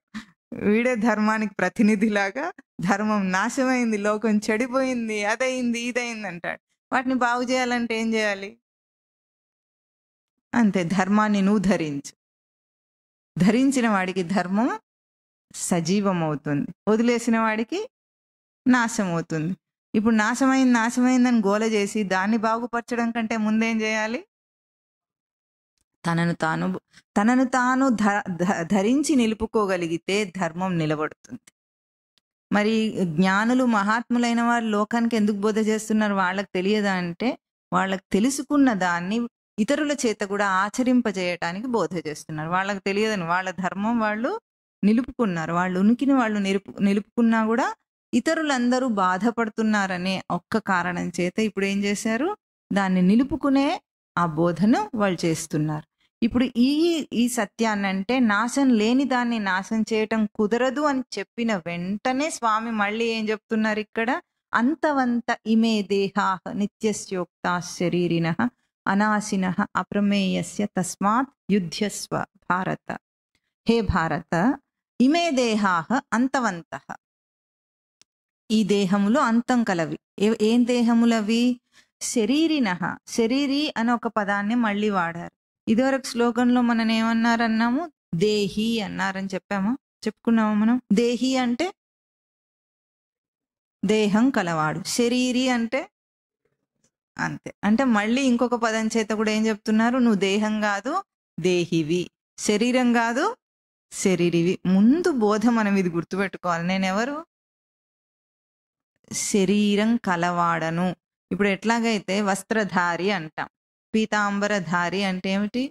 వీడే ధర్మానికి ప్రతినిధిలాగా ధర్మం నాశమైంది, లోకం చెడిపోయింది, అదయింది, ఇదయింది అంటాడు. వాటిని బాగు చేయాలంటే ఏం చేయాలి? అంతే, ధర్మాన్ని నువ్వు ధరించు. ధరించిన వాడికి ధర్మం సజీవం అవుతుంది, వదిలేసిన వాడికి నాశం అవుతుంది. ఇప్పుడు నాశమైందని గోల చేసి దాన్ని బాగుపరచడం కంటే ముందేం చేయాలి? తనను తాను ధరించి నిలుపుకోగలిగితే ధర్మం నిలబడుతుంది. మరి జ్ఞానులు, మహాత్ములైన వారు లోకానికి ఎందుకు బోధ చేస్తున్నారు? వాళ్ళకి తెలియదా అంటే, వాళ్ళకి తెలుసుకున్న దాన్ని ఇతరుల చేత కూడా ఆచరింపజేయటానికి బోధ చేస్తున్నారు. వాళ్ళకి తెలియదని, వాళ్ళ ధర్మం వాళ్ళు నిలుపుకున్నారు. వాళ్ళ ఉనికిని వాళ్ళు నిలుపుకున్నా కూడా ఇతరులందరూ బాధపడుతున్నారనే ఒక్క కారణం చేత ఇప్పుడు ఏం చేశారు, దాన్ని నిలుపుకునే ఆ బోధను వాళ్ళు చేస్తున్నారు. ఇప్పుడు ఈ సత్యాన్ని అంటే నాశం లేని దాన్ని నాశం చేయటం కుదరదు అని చెప్పిన వెంటనే స్వామి మళ్ళీ ఏం చెప్తున్నారు ఇక్కడ, అంతవంత ఇమే దేహా నిత్యస్యోక్తా శరీరిణ అనాశిన అప్రమేయస్య తస్మాత్ యుధ్యస్వ భారత. హే భారత, ఇమే దేహా అంతవంతః, ఈ దేహములు అంతం కలవి. ఏం దేహములవి? శరీరిణ. శరీరి అని ఒక పదాన్ని మళ్ళీ వాడారు. ఇదివరకు శ్లోకంలో మనం ఏమన్నారన్నాము, దేహి అన్నారని చెప్పామా, చెప్పుకున్నాము మనం. దేహి అంటే దేహం కలవాడు, శరీరి అంటే అంతే. అంటే మళ్ళీ ఇంకొక పదం చేత కూడా ఏం చెప్తున్నారు, నువ్వు దేహం కాదు దేహివి, శరీరం కాదు శరీరివి. ముందు బోధ మనం ఇది గుర్తుపెట్టుకోవాలి. నేనెవరు? శరీరం కలవాడను. ఇప్పుడు ఎట్లాగైతే వస్త్రధారి అంటాం, పీతాంబరధారి అంటే ఏమిటి?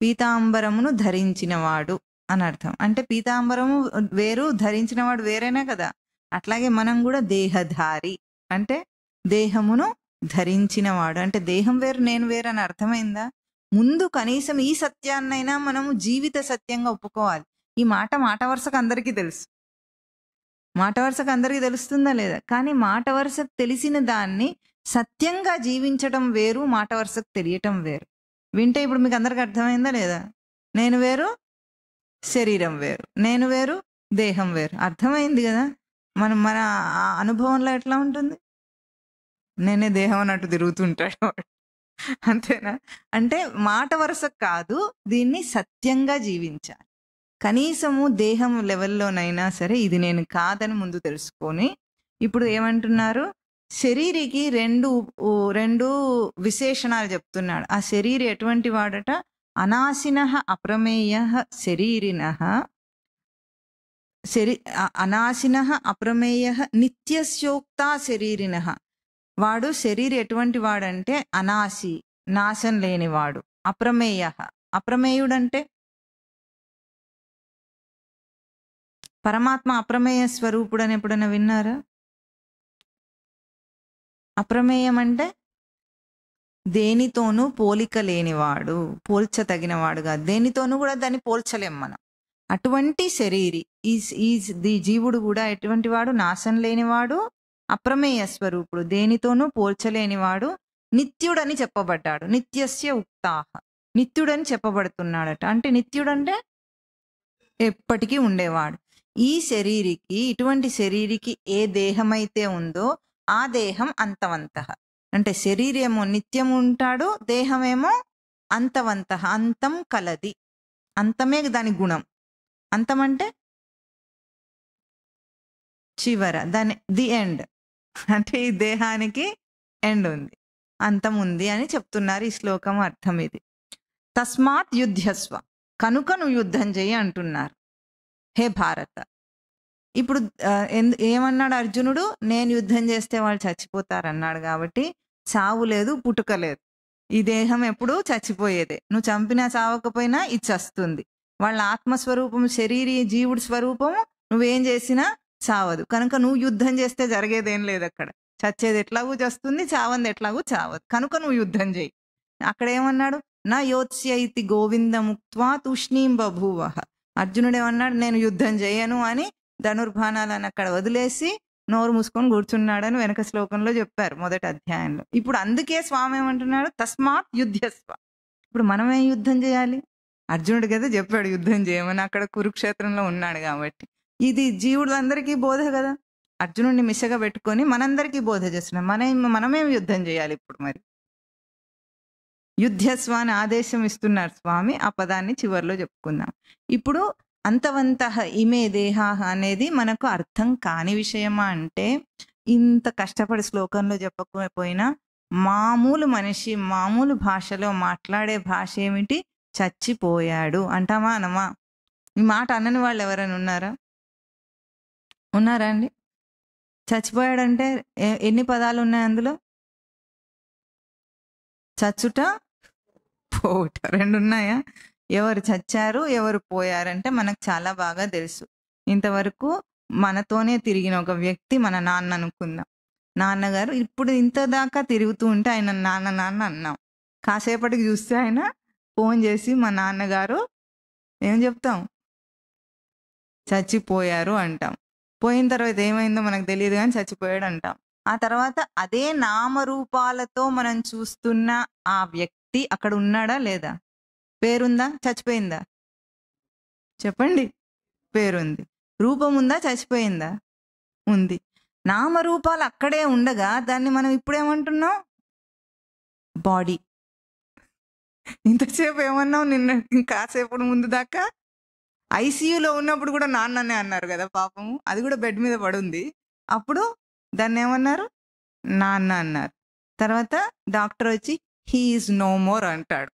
పీతాంబరమును ధరించినవాడు అని అర్థం. అంటే పీతాంబరము వేరు, ధరించినవాడు వేరేనే కదా. అట్లాగే మనం కూడా దేహధారి అంటే దేహమును ధరించినవాడు, అంటే దేహం వేరు నేను వేరు అని అర్థమైందా? ముందు కనీసం ఈ సత్యాన్నైనా మనము జీవిత సత్యంగా ఒప్పుకోవాలి. ఈ మాట వరుసకు అందరికీ తెలుసు, మాట వరుసకు అందరికీ తెలుస్తుందా లేదా? కానీ మాట వరుసకు తెలిసిన దాన్ని సత్యంగా జీవించటం వేరు, మాట వరుసకు తెలియటం వేరు. వింటే ఇప్పుడు మీకు అందరికి అర్థమైందా లేదా? నేను వేరు శరీరం వేరు, నేను వేరు దేహం వేరు. అర్థమైంది కదా? మన అనుభవంలో ఎట్లా ఉంటుంది? నేనే దేహం అన్నట్టు తిరుగుతుంటాడు, అంతేనా? అంటే మాట వరుసకు కాదు, దీన్ని సత్యంగా జీవించాలి. కనీసము దేహం లెవెల్లోనైనా సరే ఇది నేను కాదని ముందు తెలుసుకొని, ఇప్పుడు ఏమంటున్నారు, శరీరికి రెండు విశేషణాలు చెప్తున్నాడు. ఆ శరీరి ఎటువంటి వాడట? అనాశిన అప్రమేయ శరీరిన, అనాశిన అప్రమేయ నిత్యస్యోక్తా శరీరిన. వాడు శరీరి ఎటువంటి వాడంటే అనాశి, నాశం లేనివాడు. అప్రమేయ, అప్రమేయుడంటే పరమాత్మ అప్రమేయ స్వరూపుడు అని ఎప్పుడైనా విన్నారా? అప్రమేయం అంటే దేనితోనూ పోలిక లేనివాడు, పోల్చతగినవాడుగా, దేనితోనూ కూడా దాన్ని పోల్చలేం మనం. అటువంటి శరీరి ఈ జీవుడు కూడా ఎటువంటి వాడు? నాశం లేనివాడు, అప్రమేయ స్వరూపుడు, దేనితోనూ పోల్చలేనివాడు, నిత్యుడని చెప్పబడ్డాడు. నిత్యస్య ఉక్తాహ, నిత్యుడని చెప్పబడుతున్నాడట. అంటే నిత్యుడంటే ఎప్పటికీ ఉండేవాడు. ఈ శరీరికి, ఇటువంటి శరీరికి ఏ దేహమైతే ఉందో ఆ దేహం అంతవంతః. అంటే శరీరమేమో నిత్యం ఉంటాడు, దేహమేమో అంతవంతః, అంతం కలది. అంతమే దాని గుణం. అంతం అంటే చివర, దాని ది ఎండ్. అంటే ఈ దేహానికి ఎండ్ ఉంది, అంతం ఉంది అని చెప్తున్నారు ఈ శ్లోకం అర్థం ఇది. తస్మాత్ యుధ్యస్వ, కనుక నువ్వు యుద్ధం చెయ్యి అంటున్నారు. హే భారత, ఇప్పుడు ఏమన్నాడు అర్జునుడు? నేను యుద్ధం చేస్తే వాళ్ళు చచ్చిపోతారన్నాడు. కాబట్టి చావు లేదు, పుట్టుక లేదు. ఈ దేహం ఎప్పుడు చచ్చిపోయేదే. నువ్వు చంపినా చావకపోయినా ఇది చస్తుంది. వాళ్ళ ఆత్మస్వరూపం, శరీరీ జీవుడి స్వరూపము నువ్వేం చేసినా చావదు. కనుక నువ్వు యుద్ధం చేస్తే జరిగేదేం లేదు. అక్కడ చచ్చేది ఎట్లాగూ చస్తుంది, చావంది ఎట్లాగూ చావదు. కనుక నువ్వు యుద్ధం చేయి. అక్కడ ఏమన్నాడు? నా యోత్స్య ఇతి గోవిందముక్త్వా తూష్ణీం బభూవ. అర్జునుడు ఏమన్నాడు? నేను యుద్ధం చేయను అని ధనుర్బాణాలను అక్కడ వదిలేసి నోరు మూసుకొని కూర్చున్నాడని వెనక శ్లోకంలో చెప్పారు, మొదటి అధ్యాయంలో. ఇప్పుడు అందుకే స్వామి ఏమంటున్నాడు? తస్మాత్ యుధ్యస్వ. ఇప్పుడు మనమేం యుద్ధం చేయాలి? అర్జునుడు కదా చెప్పాడు యుద్ధం చేయమని, అక్కడ కురుక్షేత్రంలో ఉన్నాడు కాబట్టి. ఇది జీవులందరికీ బోధ కదా. అర్జునుడిని మిషగా పెట్టుకొని మనందరికీ బోధ చేస్తున్నాం. మనమేం యుద్ధం చేయాలి ఇప్పుడు? మరి యుద్ధస్వ అని ఆదేశం ఇస్తున్నారు స్వామి. ఆ పదాన్ని చివరిలో చెప్పుకుందాం. ఇప్పుడు అంతవంతః ఇమే దేహా అనేది మనకు అర్థం కాని విషయమా అంటే, ఇంత కష్టపడి శ్లోకంలో చెప్పకపోయినా మామూలు మనిషి మామూలు భాషలో మాట్లాడే భాష ఏమిటి? చచ్చిపోయాడు అంటామా అనమా? ఈ మాట అనని వాళ్ళు ఎవరైనా ఉన్నారా? ఉన్నారా అండి? చచ్చిపోయాడంటే ఎన్ని పదాలు ఉన్నాయి అందులో? చచ్చుట, పోవుట, రెండు ఉన్నాయా? ఎవరు చచ్చారు, ఎవరు పోయారంటే మనకు చాలా బాగా తెలుసు. ఇంతవరకు మనతోనే తిరిగిన ఒక వ్యక్తి మన నాన్న అనుకుందాం. నాన్నగారు ఇప్పుడు ఇంత దాకా తిరుగుతూ ఉంటే ఆయన నాన్న నాన్న అన్నాం. కాసేపటికి చూస్తే ఆయన ఫోన్ చేసి మా నాన్నగారు ఏం చెప్తాం, చచ్చిపోయారు అంటాం. పోయిన తర్వాత ఏమైందో మనకు తెలియదు కానీ చచ్చిపోయాడు అంటాం. ఆ తర్వాత అదే నామరూపాలతో మనం చూస్తున్న ఆ వ్యక్తి అక్కడ ఉన్నాడా లేదా? పేరుందా? చచ్చిపోయిందా? చెప్పండి. పేరుంది. రూపం ఉందా? చచ్చిపోయిందా? ఉంది. నామరూపాలు అక్కడే ఉండగా దాన్ని మనం ఇప్పుడేమంటున్నాం? బాడీ. ఇంతసేపు ఏమన్నాం? నిన్న కాసేపు ముందు దాకా ఐసీయూలో ఉన్నప్పుడు కూడా నాన్ననే అన్నారు కదా పాపము. అది కూడా బెడ్ మీద పడుంది. అప్పుడు దాన్ని ఏమన్నారు? నాన్న అన్నారు. తర్వాత డాక్టర్ వచ్చి హీ ఈజ్ నో మోర్ అంటాడు.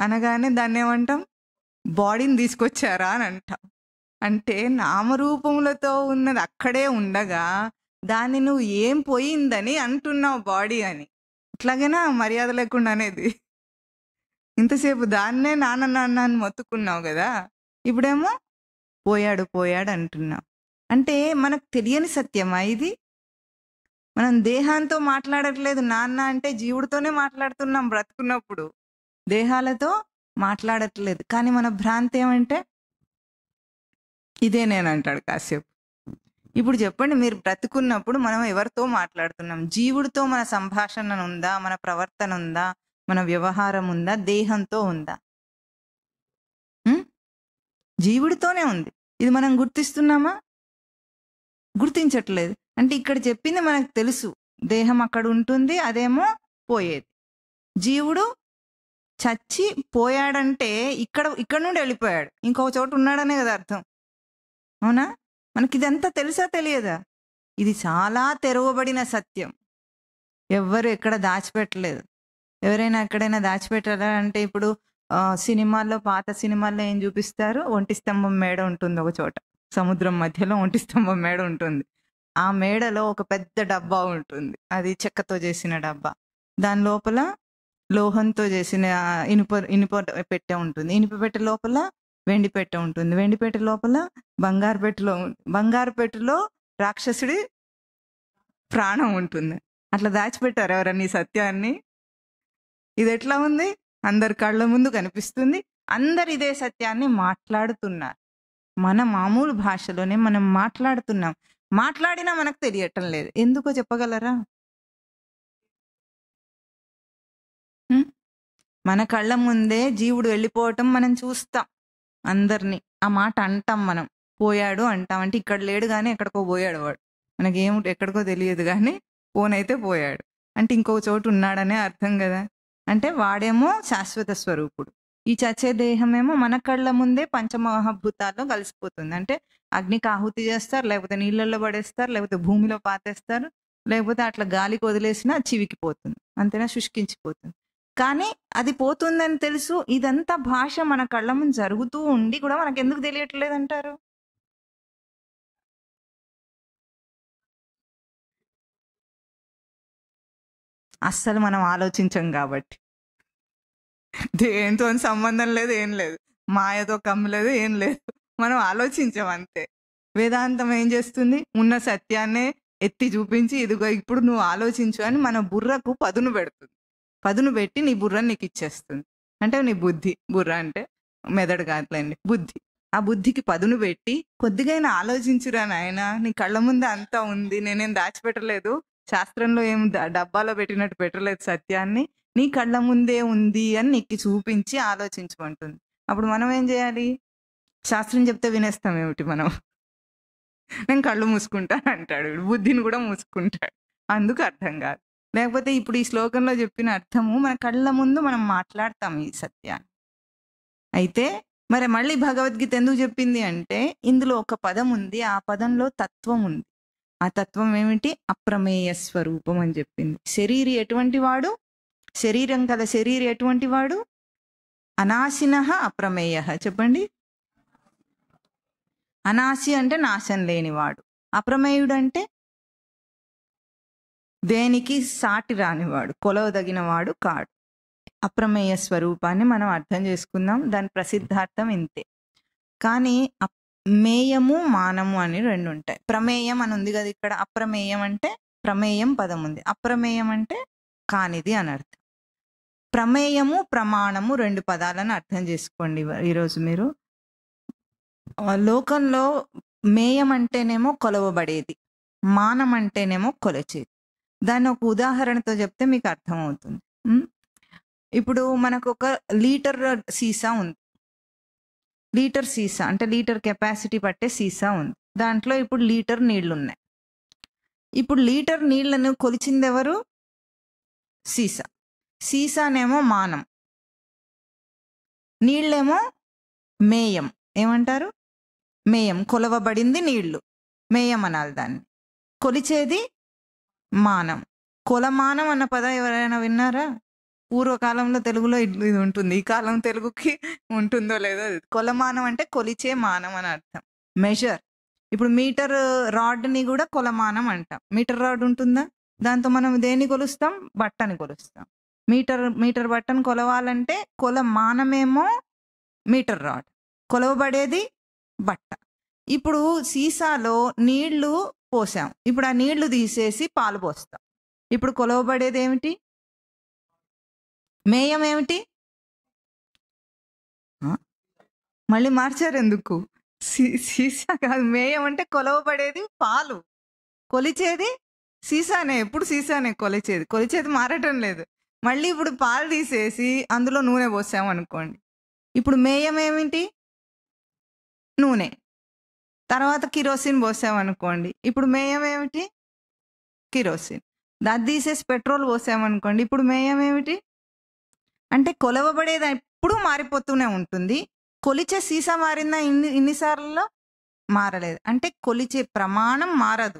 అనగానే దాన్ని ఏమంటాం? బాడీని తీసుకొచ్చారా అని అంటాం. అంటే నామరూపములతో ఉన్నది అక్కడే ఉండగా దాన్ని నువ్వు ఏం పోయిందని అంటున్నావు బాడీ అని. ఇట్లాగైనా మర్యాద లేకుండా అనేది. ఇంతసేపు దాన్నే నాన్న నాన్న అని మొత్తుకున్నావు కదా, ఇప్పుడేమో పోయాడు పోయాడు అంటున్నావు. అంటే మనకు తెలియని సత్యమా ఇది? మనం దేహాంతో మాట్లాడట్లేదు. నాన్న అంటే జీవుడితోనే మాట్లాడుతున్నాం బ్రతుకున్నప్పుడు, దేహాలతో మాట్లాడట్లేదు. కానీ మన భ్రాంతి ఏమంటే ఇదే నేనంటాడు కాసేపు. ఇప్పుడు చెప్పండి, మీరు బ్రతుకున్నప్పుడు మనం ఎవరితో మాట్లాడుతున్నాం? జీవుడితో మన సంభాషణ ఉందా? మన ప్రవర్తన ఉందా? మన వ్యవహారం ఉందా? దేహంతో ఉందా? జీవుడితోనే ఉంది. ఇది మనం గుర్తిస్తున్నామా? గుర్తించట్లేదు. అంటే ఇక్కడ చెప్పింది మనకు తెలుసు, దేహం అక్కడ ఉంటుంది, అదేమో పోయేది. జీవుడు చచ్చి పోయాడంటే ఇక్కడ నుండి వెళ్ళిపోయాడు, ఇంకొక చోట ఉన్నాడనే కదా అర్థం. అవునా? మనకి ఇదంతా తెలుసా తెలియదా? ఇది చాలా తెరవబడిన సత్యం. ఎవ్వరు ఎక్కడ దాచిపెట్టలేదు. ఎవరైనా ఎక్కడైనా దాచిపెట్టారా అంటే ఇప్పుడు సినిమాల్లో, పాత సినిమాల్లో ఏం చూపిస్తారు? ఒంటి స్తంభం మేడ ఉంటుంది ఒక చోట, సముద్రం మధ్యలో ఒంటి స్తంభం మేడ ఉంటుంది. ఆ మేడలో ఒక పెద్ద డబ్బా ఉంటుంది, అది చెక్కతో చేసిన డబ్బా. దాని లోపల లోహంతో చేసిన ఇనుప పెట్టె ఉంటుంది. ఇనుప పెట్టె లోపల వెండి పెట్టె ఉంటుంది. వెండి పెట్టె లోపల బంగారు పెట్టెలో రాక్షసుడి ప్రాణం ఉంటుంది. అట్లా దాచిపెట్టారు ఎవరన్నా ఈ సత్యాన్ని? ఇది ఎట్లా ఉంది? అందరి కళ్ళ ముందు కనిపిస్తుంది. అందరు ఇదే సత్యాన్ని మాట్లాడుతున్నారు. మన మామూలు భాషలోనే మనం మాట్లాడుతున్నాం. మాట్లాడినా మనకు తెలియటం లేదు. ఎందుకో చెప్పగలరా? మన కళ్ళ ముందే జీవుడు వెళ్ళిపోవటం మనం చూస్తాం. అందరినీ ఆ మాట అంటాం మనం. పోయాడు అంటాం. అంటే ఇక్కడ లేడు కానీ ఎక్కడికో పోయాడు వాడు. మనకేం ఎక్కడికో తెలియదు కానీ పోనైతే పోయాడు అంటే ఇంకో చోటు ఉన్నాడనే అర్థం కదా. అంటే వాడేమో శాశ్వత స్వరూపుడు. ఈ చచ్చే దేహమేమో మన కళ్ళ ముందే పంచమహాభూతాల్లో కలిసిపోతుంది. అంటే అగ్నికి ఆహుతి చేస్తారు, లేకపోతే నీళ్ళల్లో పడేస్తారు, లేకపోతే భూమిలో పాతేస్తారు, లేకపోతే అట్లా గాలికి వదిలేసినా చివికి పోతుంది, అంతేనా, శుష్కించిపోతుంది. కానీ అది పోతుందని తెలుసు. ఇదంతా భాష మన కళ్ళ ముందు జరుగుతూ ఉండి కూడా మనకు ఎందుకు తెలియట్లేదు అంటారు? అస్సలు మనం ఆలోచించం కాబట్టి. దేంతో సంబంధం లేదు, ఏం లేదు, మాయతో కమ్మలేదు, ఏం లేదు, మనం ఆలోచించాం అంతే. వేదాంతం ఏం చేస్తుంది? ఉన్న సత్యాన్నే ఎత్తి చూపించి ఇదిగో ఇప్పుడు నువ్వు ఆలోచించు అని మన బుర్రకు పదును పెడుతుంది. పదును పెట్టి నీ బుర్రని నీకు ఇచ్చేస్తుంది. అంటే నీ బుద్ధి, బుర్ర అంటే మెదడు కాదులేండి, బుద్ధి. ఆ బుద్ధికి పదును పెట్టి కొద్దిగైనా ఆలోచించురా నాయన, నీ కళ్ళ ముందే అంతా ఉంది, నేనేం దాచిపెట్టలేదు, శాస్త్రంలో ఏం డబ్బాలో పెట్టినట్టు పెట్టలేదు, సత్యాన్ని నీ కళ్ళ ముందే ఉంది అని నీకు చూపించి ఆలోచించమంటుంది. అప్పుడు మనం ఏం చేయాలి? శాస్త్రం చెప్తే వినేస్తాం ఏమిటి మనం? నేను కళ్ళు మూసుకుంటాను అంటాడు, బుద్ధిని కూడా మూసుకుంటాడు, అందుకు అర్థం కాదు. లేకపోతే ఇప్పుడు ఈ శ్లోకంలో చెప్పిన అర్థము మన కళ్ళ ముందు మనం మాట్లాడతాం ఈ సత్యాన్ని. అయితే మరి మళ్ళీ భగవద్గీత ఎందుకు చెప్పింది అంటే ఇందులో ఒక పదం ఉంది, ఆ పదంలో తత్వం ఉంది. ఆ తత్వం ఏమిటి? అప్రమేయ స్వరూపం అని చెప్పింది. శరీరి ఎటువంటి వాడు? శరీరం కదా, శరీరం ఎటువంటి వాడు? అనాశినః అప్రమేయః. చెప్పండి. అనాశి అంటే నాశం లేనివాడు, అప్రమేయుడు అంటే దేనికి సాటి రానివాడు, కొలవదగిన వాడు కాడు. అప్రమేయ స్వరూపాన్ని మనం అర్థం చేసుకుందాం. దాని ప్రసిద్ధార్థం ఇంతే. కానీ మేయము మానము అని రెండు ఉంటాయి. ప్రమేయం అని ఉంది కదా ఇక్కడ. అప్రమేయం అంటే ప్రమేయం పదం ఉంది, అప్రమేయం అంటే కానిది అని అర్థం. ప్రమేయము ప్రమాణము రెండు పదాలను అర్థం చేసుకోండి ఈరోజు మీరు. లోకంలో మేయం అంటేనేమో కొలవబడేది, మానం అంటేనేమో కొలచేది. దాన్ని ఒక ఉదాహరణతో చెప్తే మీకు అర్థమవుతుంది. ఇప్పుడు మనకు ఒక లీటర్ సీసా ఉంది. లీటర్ సీసా అంటే లీటర్ కెపాసిటీ పట్టే సీసా ఉంది. దాంట్లో ఇప్పుడు లీటర్ నీళ్లు ఉన్నాయి. ఇప్పుడు లీటర్ నీళ్లను కొలిచింది ఎవరు? సీసా. సీసానేమో మానం, నీళ్ళేమో మేయం. ఏమంటారు? మేయం. కొలవబడింది నీళ్లు, మేయం అనాలి దాన్ని. కొలిచేది మానం. కొలమానం అన్న పదం ఎవరైనా విన్నారా? పూర్వకాలంలో తెలుగులో ఇది ఉంటుంది, ఈ కాలం తెలుగుకి ఉంటుందో లేదో. కొలమానం అంటే కొలిచే మానం అని అర్థం, మెజర్. ఇప్పుడు మీటర్ రాడ్ని కూడా కొలమానం అంటాం. మీటర్ రాడ్ ఉంటుందా? దాంతో మనం దేన్ని కొలుస్తాం? బట్టని కొలుస్తాం. మీటర్ బట్టను కొలవాలంటే కొలమానమేమో మీటర్ రాడ్, కొలవబడేది బట్ట. ఇప్పుడు సీసాలో నీళ్లు పోసాం. ఇప్పుడు ఆ నీళ్లు తీసేసి పాలు పోస్తాం. ఇప్పుడు కొలవబడేది ఏమిటి? మేయం ఏమిటి? మళ్ళీ మార్చారు ఎందుకు? సీసా కాదు, మేయం అంటే కొలవబడేది పాలు, కొలిచేది సీసానే. ఎప్పుడు సీసానే కొలిచేది మారటం లేదు. మళ్ళీ ఇప్పుడు పాలు తీసేసి అందులో నూనె పోసాం అనుకోండి. ఇప్పుడు మేయం ఏమిటి? నూనె. తర్వాత కిరోసిన్ పోసామనుకోండి. ఇప్పుడు మేయం ఏమిటి? కిరోసిన్. అది తీసేసి పెట్రోల్ పోసామనుకోండి. ఇప్పుడు మేయం ఏమిటి? అంటే కొలవబడేది ఎప్పుడు మారిపోతూనే ఉంటుంది. కొలిచే సీసా మారిందా ఇన్నిసార్లలో? మారలేదు. అంటే కొలిచే ప్రమాణం మారదు,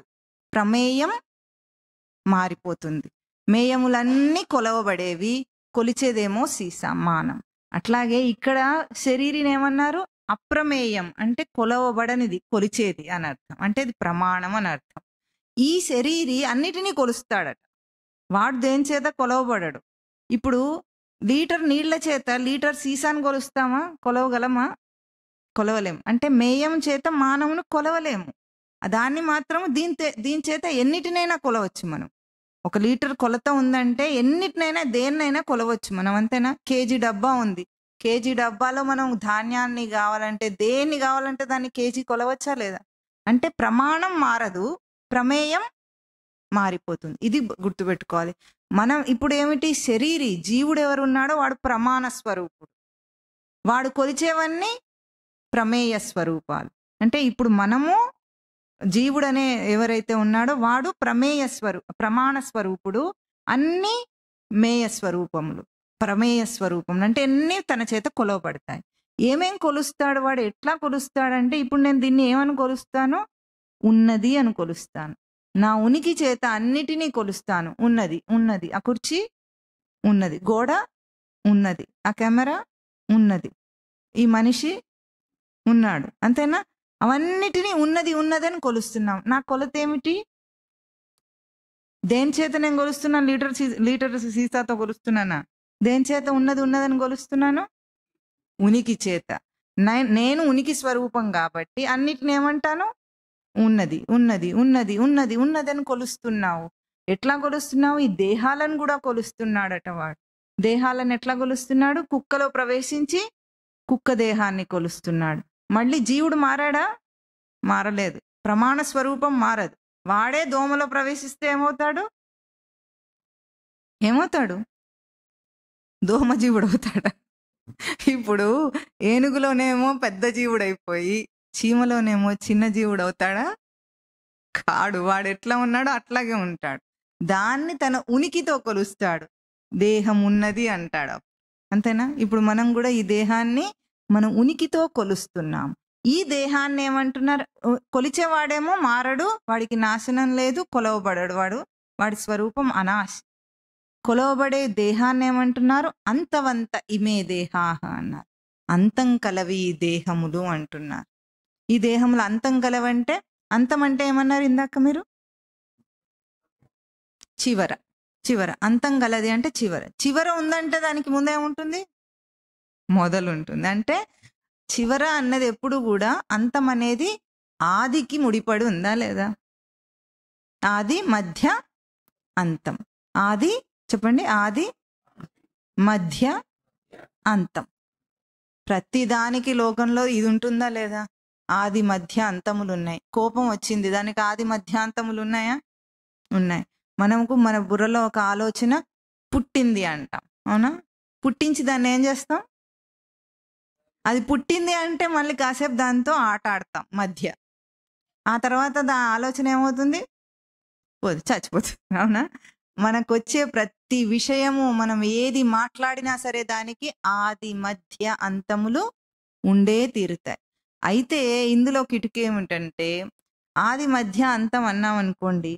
ప్రమేయం మారిపోతుంది. మేయములన్నీ కొలవబడేవి, కొలిచేదేమో సీసా, మానం. అట్లాగే ఇక్కడ శరీరిని ఏమన్నారు? అప్రమేయం అంటే కొలవబడనిది, కొలిచేది అని అర్థం. అంటే ఇది ప్రమాణం అని అర్థం. ఈ శరీరి అన్నిటినీ కొలుస్తాడట. వాడు దేని చేత కొలవబడడు. ఇప్పుడు లీటర్ నీళ్ల చేత లీటర్ సీసాను కొలుస్తామా? కొలవగలమా? కొలవలేము. అంటే మేయం చేత మానవును కొలవలేము. దాన్ని మాత్రం దీని చేత ఎన్నిటినైనా కొలవచ్చు మనం. ఒక లీటర్ కొలత ఉందంటే ఎన్నిటినైనా దేన్నైనా కొలవచ్చు మనం, అంతేనా? కేజీ డబ్బా ఉంది. కేజీ డబ్బాలో మనం ధాన్యాన్ని కావాలంటే, దేన్ని కావాలంటే దాన్ని కేజీ కొలవచ్చా లేదా? అంటే ప్రమాణం మారదు, ప్రమేయం మారిపోతుంది. ఇది గుర్తుపెట్టుకోవాలి. మనం ఇప్పుడు ఏమిటి? శరీరి జీవుడు ఎవరున్నాడో వాడు ప్రమాణ స్వరూపుడు, వాడు కొలిచేవన్నీ ప్రమేయ స్వరూపాలు. అంటే ఇప్పుడు మనము జీవుడనే ఎవరైతే ఉన్నాడో వాడు ప్రమాణ స్వరూపుడు. అన్ని మేయ స్వరూపములు, ప్రమేయ స్వరూపములు. అంటే అన్నీ తన చేత కొలవబడతాయి. ఏమేం కొలుస్తాడు వాడు? ఎట్లా కొలుస్తాడంటే, ఇప్పుడు నేను దీన్ని ఏమని కొలుస్తాను? ఉన్నది అని కొలుస్తాను. నా ఉనికి చేత అన్నిటినీ కొలుస్తాను. ఉన్నది, ఆ కుర్చీ ఉన్నది, గోడ ఉన్నది, ఆ కెమెరా ఉన్నది, ఈ మనిషి ఉన్నాడు, అంతేనా? అవన్నిటినీ ఉన్నదని కొలుస్తున్నాం. నా కొలత ఏమిటి? దేని చేత నేను కొలుస్తున్నాను? లీటర్ సీసాతో కొలుస్తున్నానా? దేని చేత ఉన్నదని కొలుస్తున్నాను? ఉనికి చేత. నేను ఉనికి స్వరూపం కాబట్టి అన్నిటిని ఏమంటాను? ఉన్నది అని కొలుస్తున్నావు. ఎట్లా కొలుస్తున్నావు? ఈ దేహాలను కూడా కొలుస్తున్నాడట వాడు. దేహాలను ఎట్లా కొలుస్తున్నాడు? కుక్కలో ప్రవేశించి కుక్క దేహాన్ని కొలుస్తున్నాడు. మళ్ళీ జీవుడు మారాడా? మారలేదు. ప్రమాణ స్వరూపం మారదు. వాడే దోమలో ప్రవేశిస్తే ఏమవుతాడు? దోమ జీవుడు అవుతాడా? ఇప్పుడు ఏనుగులోనేమో పెద్ద జీవుడు అయిపోయి చీమలోనేమో చిన్న జీవుడు అవుతాడా? కాడు. వాడు ఎట్లా ఉన్నాడో అట్లాగే ఉంటాడు. దాన్ని తన ఉనికితో కొలుస్తాడు. దేహం ఉన్నది అంటాడు, అంతేనా? ఇప్పుడు మనం కూడా ఈ దేహాన్ని మన ఉనికితో కొలుస్తున్నాం. ఈ దేహాన్ని ఏమంటున్నారు? కొలిచేవాడేమో మారడు, వాడికి నాశనం లేదు, కొలవబడడు. వాడి స్వరూపం అనాశ. కొలవబడే దేహాన్ని ఏమంటున్నారు? అంతవంత ఇమే దేహాహ అన్నారు. అంతం కలవి ఈ దేహములు అంటున్నారు. ఈ దేహములు అంతం కలవంటే, అంతం అంటే ఏమన్నారు ఇందాక మీరు? చివర. చివర. అంతం గలది అంటే చివర. చివర ఉందంటే దానికి ముందేముంటుంది? మొదలు ఉంటుంది. అంటే చివర అన్నది ఎప్పుడు కూడా అంతం అనేది ఆదికి ముడిపడి ఉందా లేదా? ఆది మధ్య అంతం. ఆది చెప్పండి, ఆది మధ్య అంతం. ప్రతిదానికి లోకంలో ఇది ఉంటుందా లేదా? ఆది మధ్య అంతములు ఉన్నాయి. కోపం వచ్చింది, దానికి ఆది మధ్య అంతములు ఉన్నాయా? ఉన్నాయి. మనకు మన బుర్రలో ఒక ఆలోచన పుట్టింది అంటాం, అవునా? పుట్టించి దాన్ని ఏం చేస్తాం? అది పుట్టింది అంటే మళ్ళీ కాసేపు దాంతో ఆట ఆడతాం మధ్య. ఆ తర్వాత ఆలోచన ఏమవుతుంది? పోదు, చచ్చిపోతుంది, అవునా? మనకు వచ్చే ప్రతి విషయము, మనం ఏది మాట్లాడినా సరే దానికి ఆది మధ్య అంతములు ఉండే తీరుతాయి. అయితే ఇందులో కిటుకు ఏమిటంటే, ఆది మధ్య అంతం అన్నాం అనుకోండి,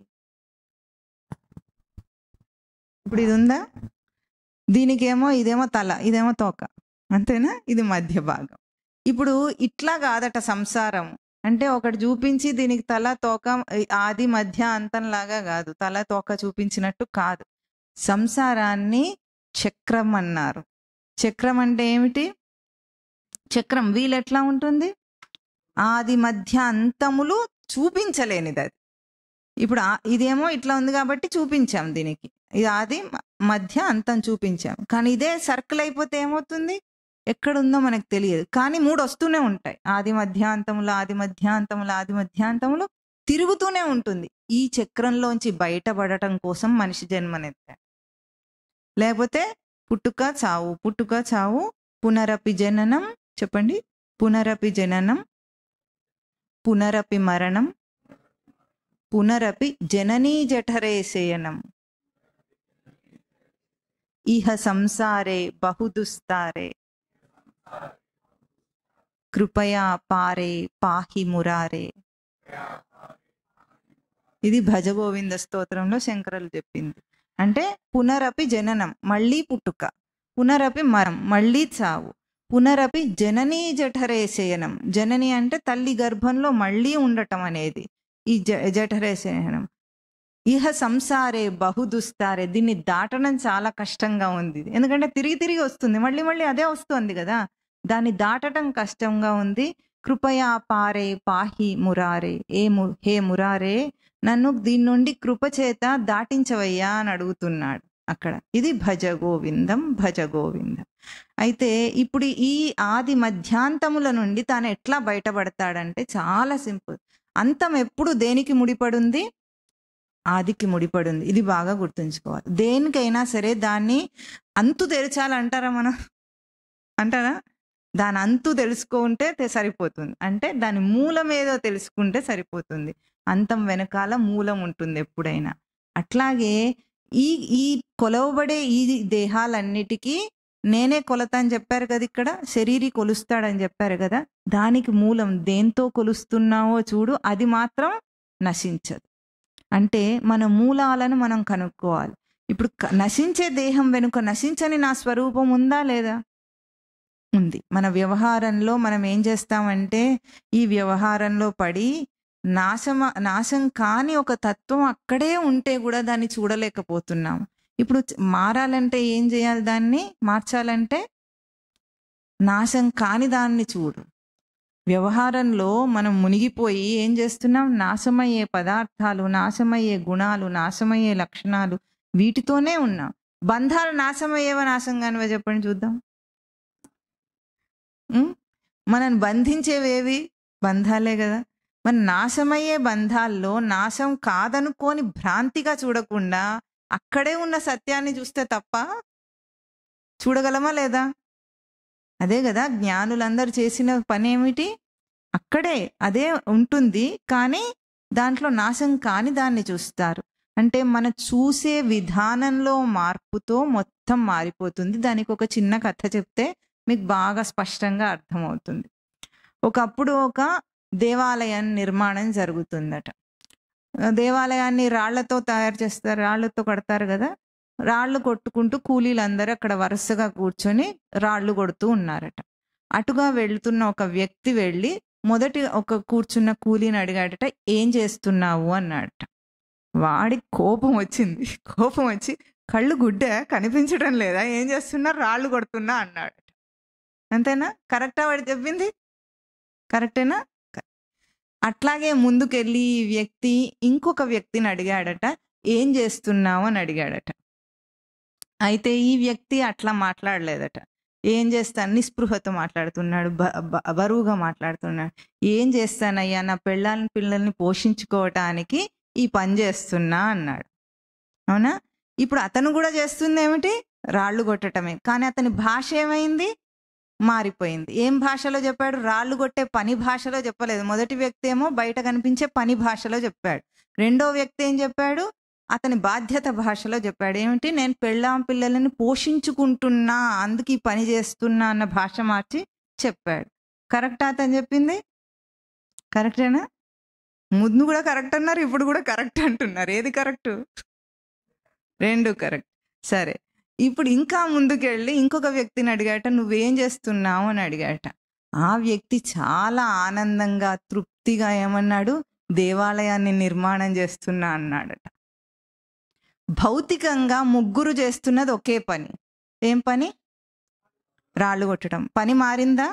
ఇప్పుడు ఇది ఉందా, దీనికేమో ఇదేమో తల, ఇదేమో తోక, అంతేనా? ఇది మధ్య భాగం. ఇప్పుడు ఇట్లా కాదట సంసారం అంటే, ఒకటి చూపించి దీనికి తల తోక ఆది మధ్య అంతం లాగా కాదు, తల తోక చూపించినట్టు కాదు. సంసారాన్ని చక్రం అన్నారు. చక్రం అంటే ఏమిటి? చక్రం వీలు ఎట్లా ఉంటుంది? ఆది మధ్య అంతములు చూపించలేనిది అది. ఇప్పుడు ఇదేమో ఇట్లా ఉంది కాబట్టి చూపించాం, దీనికి ఇది ఆది మధ్య అంతం చూపించాం. కానీ ఇదే సర్కిల్ అయిపోతే ఏమవుతుంది? ఎక్కడుందో మనకు తెలియదు, కానీ 3 వస్తూనే ఉంటాయి. ఆది మధ్యాంతములు, ఆది మధ్యాంతములు, ఆది మధ్యాంతములు తిరుగుతూనే ఉంటుంది. ఈ చక్రంలోంచి బయటపడటం కోసం మనిషి జన్మనెత్తాడు. లేకపోతే పుట్టుక చావు, పుట్టుక చావు, పునరపి జననం, చెప్పండి, పునరపి జననం, పునరపి మరణం, పునరపి జననీ జఠరే శయనం, ఇహ సంసారే బహుదుస్తారే, కృపయా పారే పాహి మురారే. ఇది భజగోవింద స్తోత్రంలో శంకరులు చెప్పింది. అంటే పునరపి జననం, మళ్ళీ పుట్టుక, పునరపి మరం, మళ్ళీ చావు, పునరపి జననీ జఠరే శయనం, జనని అంటే తల్లి గర్భంలో మళ్ళీ ఉండటం అనేది ఈ జఠరే శయనం. ఇహ సంసారే బహుదుస్తారే, దీన్ని దాటడం చాలా కష్టంగా ఉంది. ఎందుకంటే తిరిగి తిరిగి వస్తుంది, మళ్ళీ మళ్ళీ అదే వస్తుంది కదా, దాన్ని దాటడం కష్టంగా ఉంది. కృపయా పారే పాహి మురారే, హే మురారే, నన్ను దీని నుండి కృపచేత దాటించవయ్యా అని అడుగుతున్నాడు అక్కడ. ఇది భజ గోవిందం, భజ గోవిందం. అయితే ఇప్పుడు ఈ ఆది మధ్యాంతముల నుండి తాను ఎట్లా బయటపడతాడంటే చాలా సింపుల్. అంతం ఎప్పుడు దేనికి ముడిపడుంది? ఆదికి ముడిపడింది. ఇది బాగా గుర్తుంచుకోవాలి. దేనికైనా సరే దాన్ని అంతు తెరచాలంటారా మనం? అంటారా? దాని అంతు తెలుసుకుంటే సరిపోతుంది, అంటే దాని మూలం ఏదో తెలుసుకుంటే సరిపోతుంది. అంతం వెనకాల మూలం ఉంటుంది ఎప్పుడైనా. అట్లాగే ఈ ఈ కొలవబడే ఈ దేహాలన్నిటికీ నేనే కొలత అని చెప్పారు కదా, ఇక్కడ శరీరీ కొలుస్తాడని చెప్పారు కదా, దానికి మూలం దేంతో కొలుస్తున్నావో చూడు, అది మాత్రం నశించదు. అంటే మన మూలాలను మనం కనుక్కోవాలి. ఇప్పుడు నశించే దేహం వెనుక నశించని నా స్వరూపం ఉందా లేదా? ఉంది. మన వ్యవహారంలో మనం ఏం చేస్తామంటే, ఈ వ్యవహారంలో పడి నాశం కాని ఒక తత్వం అక్కడే ఉంటే కూడా దాన్ని చూడలేకపోతున్నాం. ఇప్పుడు మారాలంటే ఏం చేయాలి? దాన్ని మార్చాలంటే నాశం కాని దాన్ని చూడు. వ్యవహారంలో మనం మునిగిపోయి ఏం చేస్తున్నాం? నాశమయ్యే పదార్థాలు, నాశమయ్యే గుణాలు, నాశమయ్యే లక్షణాలు, వీటితోనే ఉన్నాం. బంధాలు నాశమయ్యేవా నాశం కానివా చెప్పండి చూద్దాం. మనల్ని బంధించేవేవి? బంధాలే కదా. మన నాశమయ్యే బంధాల్లో నాశం కాదనుకోని భ్రాంతిగా చూడకుండా అక్కడే ఉన్న సత్యాన్ని చూస్తే తప్ప చూడగలమా లేదా? అదే కదా జ్ఞానులందరూ చేసిన పని ఏమిటి? అక్కడే అదే ఉంటుంది, కానీ దాంట్లో నాశం కాని దాన్ని చూస్తారు. అంటే మన చూసే విధానంలో మార్పుతో మొత్తం మారిపోతుంది. దానికి ఒక చిన్న కథ చెప్తే మీకు బాగా స్పష్టంగా అర్థమవుతుంది. ఒకప్పుడు ఒక దేవాలయం నిర్మాణం జరుగుతుందట. దేవాలయాన్ని రాళ్లతో తయారు చేస్తారు, రాళ్లతో కడతారు కదా. రాళ్ళు కొట్టుకుంటూ కూలీలందరూ అక్కడ వరుసగా కూర్చొని రాళ్ళు కొడుతూ ఉన్నారట. అటుగా వెళ్తున్న ఒక వ్యక్తి వెళ్ళి మొదటి ఒక కూర్చున్న కూలీని అడిగాడట, ఏం చేస్తున్నావు అన్నాడట. వాడికి కోపం వచ్చింది. కోపం వచ్చి, కళ్ళు గుడ్డే కనిపించడం లేదా, ఏం చేస్తున్నారు, రాళ్ళు కొడుతున్నా అన్నాడు. అంతేనా? కరెక్టా వాడు చెప్పింది? కరెక్టేనా? అట్లాగే ముందుకెళ్ళి ఈ వ్యక్తి ఇంకొక వ్యక్తిని అడిగాడట, ఏం చేస్తున్నావు అని అడిగాడట. అయితే ఈ వ్యక్తి అట్లా మాట్లాడలేదట. ఏం చేస్తాను, నిస్పృహతో మాట్లాడుతున్నాడు, బరువుగా మాట్లాడుతున్నాడు. ఏం చేస్తానయ్యా, నా పిల్లల్ని పోషించుకోవటానికి ఈ పని చేస్తున్నా అన్నాడు. అవునా? ఇప్పుడు అతను కూడా చేస్తుంది ఏమిటి, రాళ్ళు కొట్టటమే. కానీ అతని భాష ఏమైంది, మారిపోయింది. ఏం భాషలో చెప్పాడు, రాళ్ళు కొట్టే పని భాషలో చెప్పలేదు. మొదటి వ్యక్తి ఏమో బయట కనిపించే పని భాషలో చెప్పాడు. రెండో వ్యక్తి ఏం చెప్పాడు, అతని బాధ్యత భాషలో చెప్పాడు. ఏమిటి, నేను పిల్లల్ని పోషించుకుంటున్నా, అందుకు ఈ పని చేస్తున్నా అన్న భాష మార్చి చెప్పాడు. కరెక్టా అతను చెప్పింది? కరెక్టేనా? ముందు కూడా కరెక్ట్ అన్నారు, ఇప్పుడు కూడా కరెక్ట్ అంటున్నారు. ఏది కరెక్ట్? రెండు కరెక్ట్. సరే, ఇప్పుడు ఇంకా ముందుకెళ్ళి ఇంకొక వ్యక్తిని అడిగాట, నువ్వేం చేస్తున్నావు అని అడిగాట. ఆ వ్యక్తి చాలా ఆనందంగా తృప్తిగా ఏమన్నాడు, దేవాలయాన్ని నిర్మాణం చేస్తున్నా అన్నాడట. భౌతికంగా ముగ్గురు చేస్తున్నది ఒకే పని. ఏం పని? రాళ్ళు కొట్టడం. పని మారిందా?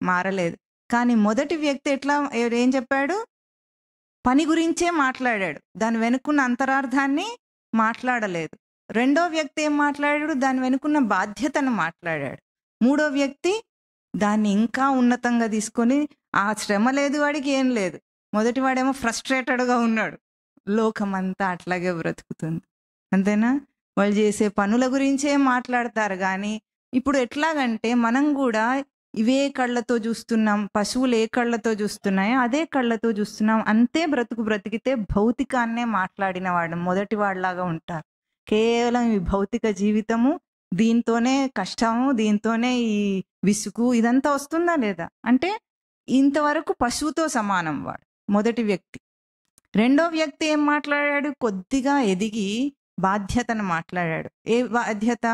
మారలేదు. కానీ మొదటి వ్యక్తి ఏం చెప్పాడు, పని గురించే మాట్లాడాడు, దాని వెనుకున్న అంతరార్థాన్ని మాట్లాడలేదు. రెండో వ్యక్తి ఏం మాట్లాడాడు, దాని వెనుకున్న బాధ్యతను మాట్లాడాడు. మూడో వ్యక్తి దాన్ని ఇంకా ఉన్నతంగా తీసుకొని, ఆ శ్రమ లేదు వాడికి, ఏం లేదు. మొదటి వాడేమో ఫ్రస్ట్రేటెడ్గా ఉన్నాడు, లోకమంతా అట్లాగే బ్రతుకుతుంది. అంతేనా? వాళ్ళు చేసే పనుల గురించే మాట్లాడతారు. కానీ ఇప్పుడు ఎట్లాగంటే మనం కూడా ఇవే కళ్ళతో చూస్తున్నాం, పశువులు ఏ కళ్ళతో చూస్తున్నాయో అదే కళ్ళతో చూస్తున్నాం. అంతే బ్రతికితే భౌతికాన్నే మాట్లాడిన వాడు మొదటి వాడిలాగా ఉంటారు. కేవలం ఈ భౌతిక జీవితము, దీంతోనే కష్టము, దీంతోనే ఈ విసుగు, ఇదంతా వస్తుందా లేదా అంటే ఇంతవరకు పశువుతో సమానం వాడు మొదటి వ్యక్తి. రెండో వ్యక్తి ఏం మాట్లాడాడు, కొద్దిగా ఎదిగి బాధ్యతను మాట్లాడాడు. ఏ బాధ్యత?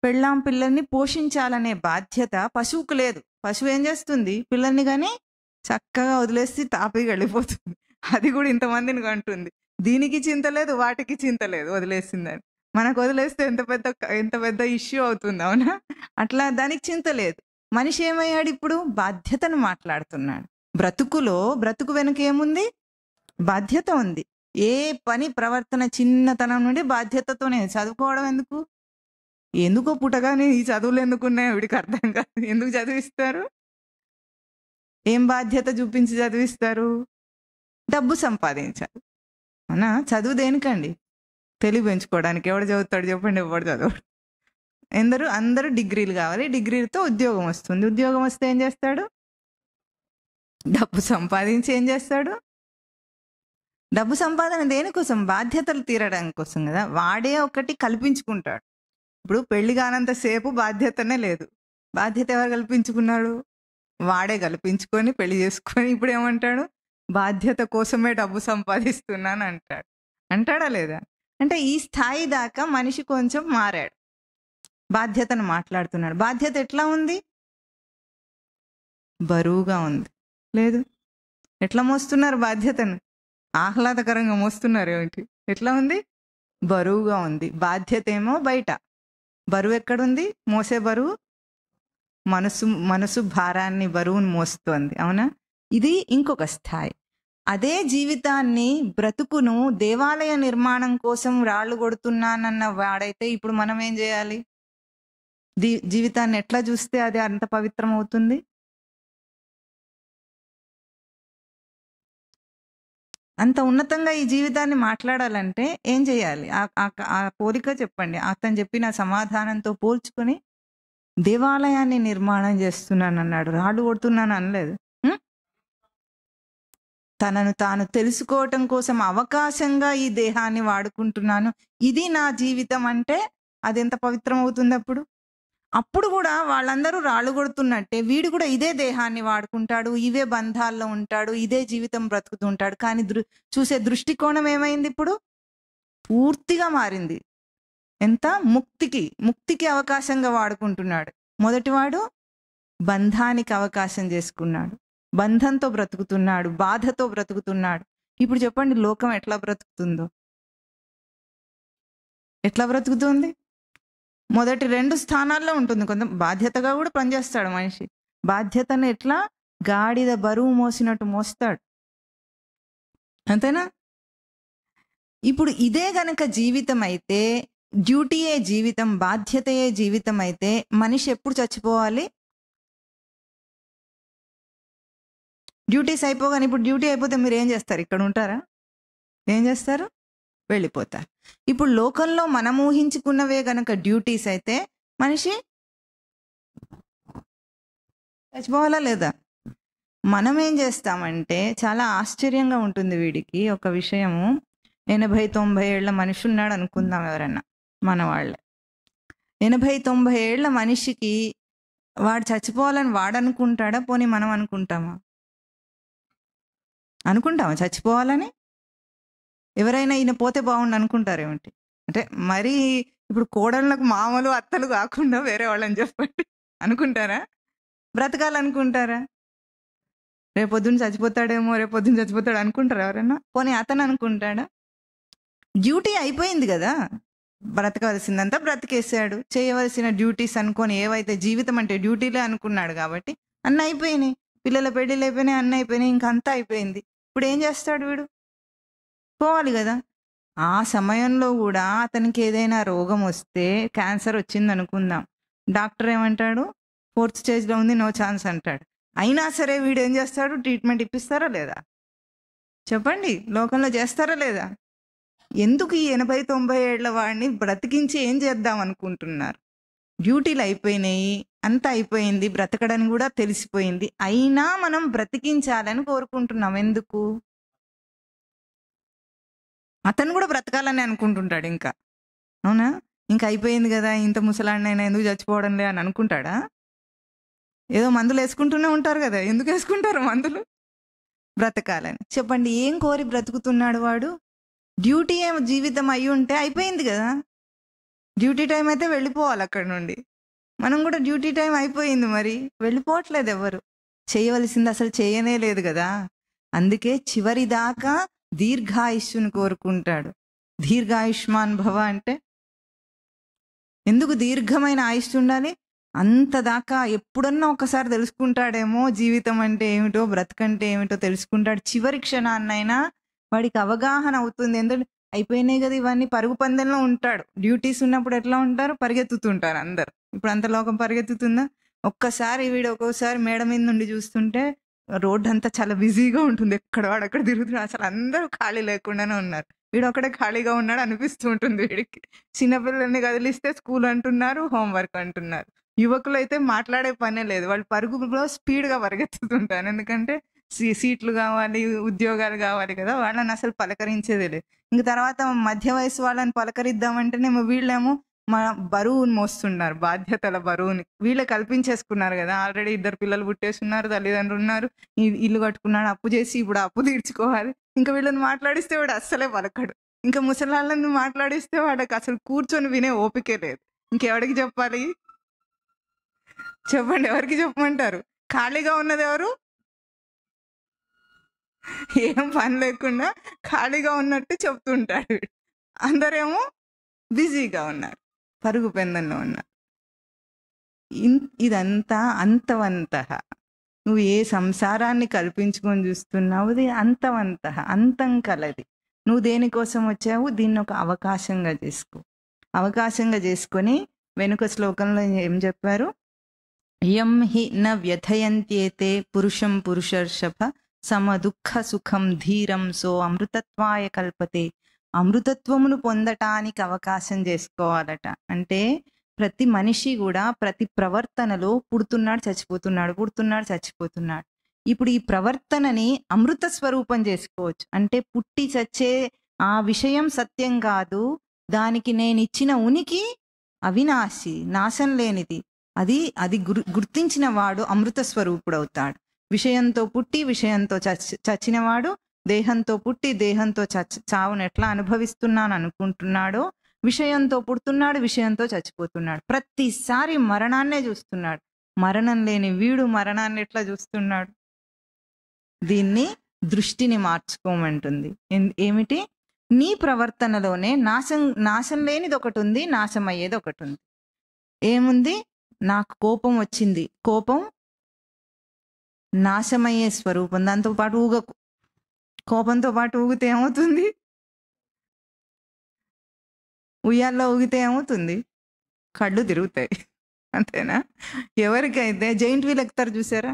పిల్లల్ని పోషించాలనే బాధ్యత పశువుకు లేదు. పశువు ఏం చేస్తుంది, పిల్లల్ని కానీ చక్కగా వదిలేసి తాపి వెళ్ళిపోతుంది. అది కూడా ఇంతమందిని కంటుంది. దీనికి చింత లేదు, వాటికి చింత లేదు, వదిలేసిందని. మనకు వదిలేస్తే ఎంత పెద్ద ఇష్యూ అవుతుంది. అవునా? అట్లా దానికి చింత లేదు. మనిషి ఏమయ్యాడు, ఇప్పుడు బాధ్యతను మాట్లాడుతున్నాడు. బ్రతుకు వెనుక ఏముంది, బాధ్యత ఉంది. ఏ పని ప్రవర్తన చిన్నతనం నుండి బాధ్యతతోనే. చదువుకోవడం ఎందుకో పుట్టగానే ఈ చదువులు ఎందుకున్నాయో వీడికి అర్థం కాదు. ఎందుకు చదివిస్తారు? ఏం బాధ్యత చూపించి చదివిస్తారు? డబ్బు సంపాదించాలి. అవునా? చదువు దేనికండి? తెలివి పెంచుకోవడానికి. ఎవడు చదువుతాడు చెప్పండి? ఎవడు చదవడు. అందరూ డిగ్రీలు కావాలి, డిగ్రీలతో ఉద్యోగం వస్తుంది. ఉద్యోగం వస్తే ఏం చేస్తాడు, డబ్బు సంపాదించి ఏం చేస్తాడు? డబ్బు సంపాదన దేనికోసం? బాధ్యతలు తీరడం కోసం కదా. వాడే ఒకటి కల్పించుకుంటాడు. ఇప్పుడు పెళ్లి కానంతసేపు బాధ్యతనే లేదు. బాధ్యత ఎవరు కల్పించుకున్నాడు? వాడే కల్పించుకొని పెళ్లి చేసుకొని ఇప్పుడు ఏమంటాడు, బాధ్యత కోసమే డబ్బు సంపాదిస్తున్నాను అంటాడా లేదా? అంటే ఈ స్థాయి దాకా మనిషి కొంచెం మారాడు, బాధ్యతను మాట్లాడుతున్నాడు. బాధ్యత ఎట్లా ఉంది? బరువుగా ఉంది. లేదు, ఎట్లా మోస్తున్నారు బాధ్యతను? ఆహ్లాదకరంగా మోస్తున్నారు ఏమిటి? ఎట్లా ఉంది? బరువుగా ఉంది. బాధ్యత ఏమో బయట, బరువు ఎక్కడుంది? మోసే బరువు మనసు భారాన్ని, బరువును మోస్తుంది. అవునా? ఇది ఇంకొక స్థాయి. అదే జీవితాన్ని, బ్రతుకును దేవాలయ నిర్మాణం కోసం రాళ్ళు కొడుతున్నానన్న వాడైతే ఇప్పుడు మనం ఏం చేయాలి? జీవితాన్ని ఎట్లా చూస్తే అది అంత పవిత్రం అవుతుంది? అంత ఉన్నతంగా ఈ జీవితాన్ని మాట్లాడాలంటే ఏం చేయాలి? ఆ పోలిక చెప్పండి. అతను చెప్పిన సమాధానంతో పోల్చుకొని దేవాలయాన్ని నిర్మాణం చేస్తున్నాను అన్నాడు, రాళ్ళు కొడుతున్నాను అనలేదు. తనను తాను తెలుసుకోవటం కోసం అవకాశంగా ఈ దేహాన్ని వాడుకుంటున్నాను, ఇది నా జీవితం అంటే అది ఎంత పవిత్రం అవుతుంది? అప్పుడు కూడా వాళ్ళందరూ రాళ్ళు కొడుతున్నట్టే వీడు కూడా ఇదే దేహాన్ని వాడుకుంటాడు, ఇవే బంధాల్లో ఉంటాడు, ఇదే జీవితం బ్రతుకుతూ ఉంటాడు. కానీ చూసే దృష్టికోణం ఏమైంది? ఇప్పుడు పూర్తిగా మారింది. ఎంత ముక్తికి అవకాశంగా వాడుకుంటున్నాడు. మొదటివాడు బంధానికి అవకాశం చేసుకున్నాడు, బంధంతో బ్రతుకుతున్నాడు, బాధతో బ్రతుకుతున్నాడు. ఇప్పుడు చెప్పండి, లోకం ఎట్లా బ్రతుకుతుందో? ఎట్లా బ్రతుకుతుంది? మొదటి 2 స్థానాల్లో ఉంటుంది. కొంత బాధ్యతగా కూడా పనిచేస్తాడు మనిషి. బాధ్యతను ఎట్లా గాడిద బరువు మోసినట్టు మోస్తాడు. అంతేనా? ఇప్పుడు ఇదే గనక జీవితం అయితే, డ్యూటీయే జీవితం, బాధ్యతయే జీవితం అయితే మనిషి ఎప్పుడు చచ్చిపోవాలి? డ్యూటీస్ అయిపోగానే, ఇప్పుడు డ్యూటీ అయిపోతే మీరు ఏం చేస్తారు? ఇక్కడ ఉంటారా? ఏం చేస్తారు? వెళ్ళిపోతారు. ఇప్పుడు లోకంలో మనం ఊహించుకున్నవే గనక డ్యూటీస్ అయితే మనిషి చచ్చిపోవాలా లేదా? మనం ఏం చేస్తామంటే, చాలా ఆశ్చర్యంగా ఉంటుంది వీడికి ఒక విషయము. 80-90 ఏళ్ల మనిషి ఉన్నాడు అనుకుందాం, ఎవరన్నా మన వాళ్ళే. 80-90 ఏళ్ల మనిషికి వాడు చచ్చిపోవాలని వాడు అనుకుంటాడా? పోనీ మనం అనుకుంటామా? అనుకుంటామా చచ్చిపోవాలని? ఎవరైనా ఈయన పోతే బాగుండు అనుకుంటారేమిటి? అంటే మరీ ఇప్పుడు కోడళ్ళకు మామలు అత్తలు కాకుండా వేరే వాళ్ళని చెప్పండి, అనుకుంటారా? బ్రతకాలనుకుంటారా? రేపొద్దున చచ్చిపోతాడేమో, రేపొద్దున చచ్చిపోతాడు అనుకుంటారా ఎవరైనా? పోనీ అతను అనుకుంటాడా? డ్యూటీ అయిపోయింది కదా, బ్రతకవలసిందంతా బ్రతికేసాడు. చేయవలసిన డ్యూటీస్ అనుకొని ఏవైతే, జీవితం అంటే డ్యూటీలే అనుకున్నాడు కాబట్టి అన్న అయిపోయినాయి. పిల్లల పెళ్ళిళ్ళు అయిపోయినాయి, అన్న అయిపోయినాయి, ఇంకంతా అయిపోయింది. ఇప్పుడు ఏం చేస్తాడు వీడు? పోవాలి కదా. ఆ సమయంలో కూడా అతనికి ఏదైనా రోగం వస్తే, క్యాన్సర్ వచ్చింది అనుకుందాం, డాక్టర్ ఏమంటాడు? 4th స్టేజ్లో ఉంది, నో ఛాన్స్ అంటాడు. అయినా సరే వీడు ఏం చేస్తాడు? ట్రీట్మెంట్ ఇప్పిస్తారా లేదా? చెప్పండి, లోకంలో చేస్తారా లేదా? ఎందుకు ఈ 80-90 ఏళ్ల వాడిని బ్రతికించి ఏం చేద్దాం అనుకుంటున్నారు? డ్యూటీలు అయిపోయినాయి, అంతా అయిపోయింది, బ్రతకడని కూడా తెలిసిపోయింది, అయినా మనం బ్రతికించాలని కోరుకుంటున్నాం. ఎందుకు? అతను కూడా బ్రతకాలని అనుకుంటుంటాడు ఇంకా. అవునా? ఇంకా అయిపోయింది కదా, ఇంత ముసలాడినైనా ఎందుకు చచ్చిపోవడంలే అని అనుకుంటాడా? ఏదో మందులు వేసుకుంటూనే ఉంటారు కదా. ఎందుకు వేసుకుంటారు మందులు? బ్రతకాలని. చెప్పండి, ఏం కోరి బ్రతుకుతున్నాడు వాడు? డ్యూటీ ఏమో జీవితం అయి ఉంటే అయిపోయింది కదా, డ్యూటీ టైం అయితే వెళ్ళిపోవాలి అక్కడి నుండి. మనం కూడా డ్యూటీ టైం అయిపోయింది, మరి వెళ్ళిపోవట్లేదు ఎవరు. చేయవలసింది అసలు చేయనే లేదు కదా. అందుకే చివరి దాకా దీర్ఘాయుష్యుని కోరుకుంటాడు. దీర్ఘాయుష్మాన్ భవ అంటే ఎందుకు దీర్ఘమైన ఆయుష్ ఉండాలి? అంతదాకా ఎప్పుడన్నా ఒకసారి తెలుసుకుంటాడేమో జీవితం అంటే ఏమిటో, బ్రతకంటే ఏమిటో తెలుసుకుంటాడు. చివరి క్షణాన్నైనా వాడికి అవగాహన అవుతుంది. ఎందుకంటే అయిపోయినాయి కదా ఇవన్నీ. పరుగు పందెంలో ఉంటాడు. డ్యూటీస్ ఉన్నప్పుడు ఎట్లా ఉంటారు? పరిగెత్తుతుంటారు అందరు. ఇప్పుడు అంత లోకం పరిగెత్తుతుందా? ఒక్కసారి వీడు ఒక్కోసారి మేడ మీద నుండి చూస్తుంటే రోడ్డు అంతా చాలా బిజీగా ఉంటుంది, ఎక్కడ వాడు అక్కడ తిరుగుతున్నాడు, అసలు అందరూ ఖాళీ లేకుండానే ఉన్నారు, వీడు ఒక్కడే ఖాళీగా ఉన్నాడు అనిపిస్తూ ఉంటుంది వీడికి. చిన్నపిల్లల్ని కదిలిస్తే స్కూల్ అంటున్నారు, హోంవర్క్ అంటున్నారు. యువకులు అయితే మాట్లాడే పనే లేదు, వాళ్ళు పరుగులో స్పీడ్గా పరిగెత్తుతుంటారు. ఎందుకంటే సీట్లు కావాలి, ఉద్యోగాలు కావాలి కదా, వాళ్ళని అసలు పలకరించేదే లేదు. ఇంక తర్వాత మధ్య వయసు వాళ్ళని పలకరిద్దామంటేనేమో వీళ్ళేమో మన బరువుని మోస్తున్నారు, బాధ్యతల బరువుని వీళ్ళే కల్పించేసుకున్నారు కదా. ఆల్రెడీ 2 పిల్లలు పుట్టేస్తున్నారు, తల్లిదండ్రులు ఉన్నారు, ఇల్లు కట్టుకున్నాడు, అప్పు చేసి ఇప్పుడు అప్పు తీర్చుకోవాలి. ఇంకా వీళ్ళని మాట్లాడిస్తే వాడు అస్సలే పలకడు. ఇంకా ముసలాళ్ళని మాట్లాడిస్తే వాడికి అసలు కూర్చొని వినే ఓపికే లేదు. ఇంకెవరికి చెప్పాలి? చెప్పండి, ఎవరికి చెప్పమంటారు? ఖాళీగా ఉన్నది ఎవరు? ఏం పని లేకుండా ఖాళీగా ఉన్నట్టు చెప్తుంటాడు. అందరేమో బిజీగా ఉన్నారు, పరుగు పెందంలో ఉన్నారు. ఇదంతా అంతవంత. నువ్వు ఏ సంసారాన్ని కల్పించుకొని చూస్తున్నావు, ఇది అంతవంత, అంతం కలది. నువ్వు దేనికోసం వచ్చావు? దీన్ని ఒక అవకాశంగా చేసుకో. అవకాశంగా చేసుకొని వెనుక శ్లోకంలో ఏం చెప్పారు? యం హి న వ్యథయంత్యేతే పురుషం పురుషర్షభ సమ దుఃఖ సుఖం ధీరం సో అమృతత్వాయ కల్పతే. అమృతత్వమును పొందటానికి అవకాశం చేసుకోవాలట. అంటే ప్రతి మనిషి కూడా ప్రతి ప్రవర్తనలో పుడుతున్నాడు, చచ్చిపోతున్నాడు, పుడుతున్నాడు, చచ్చిపోతున్నాడు. ఇప్పుడు ఈ ప్రవర్తనని అమృత స్వరూపం చేసుకోవచ్చు. అంటే పుట్టి చచ్చే ఆ విషయం సత్యం కాదు, దానికి నేను ఇచ్చిన ఉనికి అవినాశి, నాశం లేనిది. అది గుర్తించిన వాడు అమృత స్వరూపుడు అవుతాడు. విషయంతో పుట్టి విషయంతో చచ్చినవాడు దేహంతో పుట్టి దేహంతో చావును ఎట్లా అనుభవిస్తున్నాను అనుకుంటున్నాడో, విషయంతో పుడుతున్నాడు, విషయంతో చచ్చిపోతున్నాడు. ప్రతిసారి మరణాన్నే చూస్తున్నాడు. మరణం లేని వీడు మరణాన్ని ఎట్లా చూస్తున్నాడు? దీన్ని దృష్టిని మార్చుకోమంటుంది. ఏమిటి? నీ ప్రవర్తనలోనే నాశం లేనిది ఒకటి ఉంది, నాశం అయ్యేది ఒకటి ఉంది. ఏముంది? నాకు కోపం వచ్చింది, కోపం నాశమయ్యే స్వరూపం. దాంతో పాటు ఊగకు. కోపంతో పాటు ఊగితే ఏమవుతుంది? ఉయ్యాల్లో ఊగితే ఏమవుతుంది? కళ్ళు తిరుగుతాయి. అంతేనా? ఎవరికైతే జైంట్ వీల్ ఎక్కుతారు చూసారా?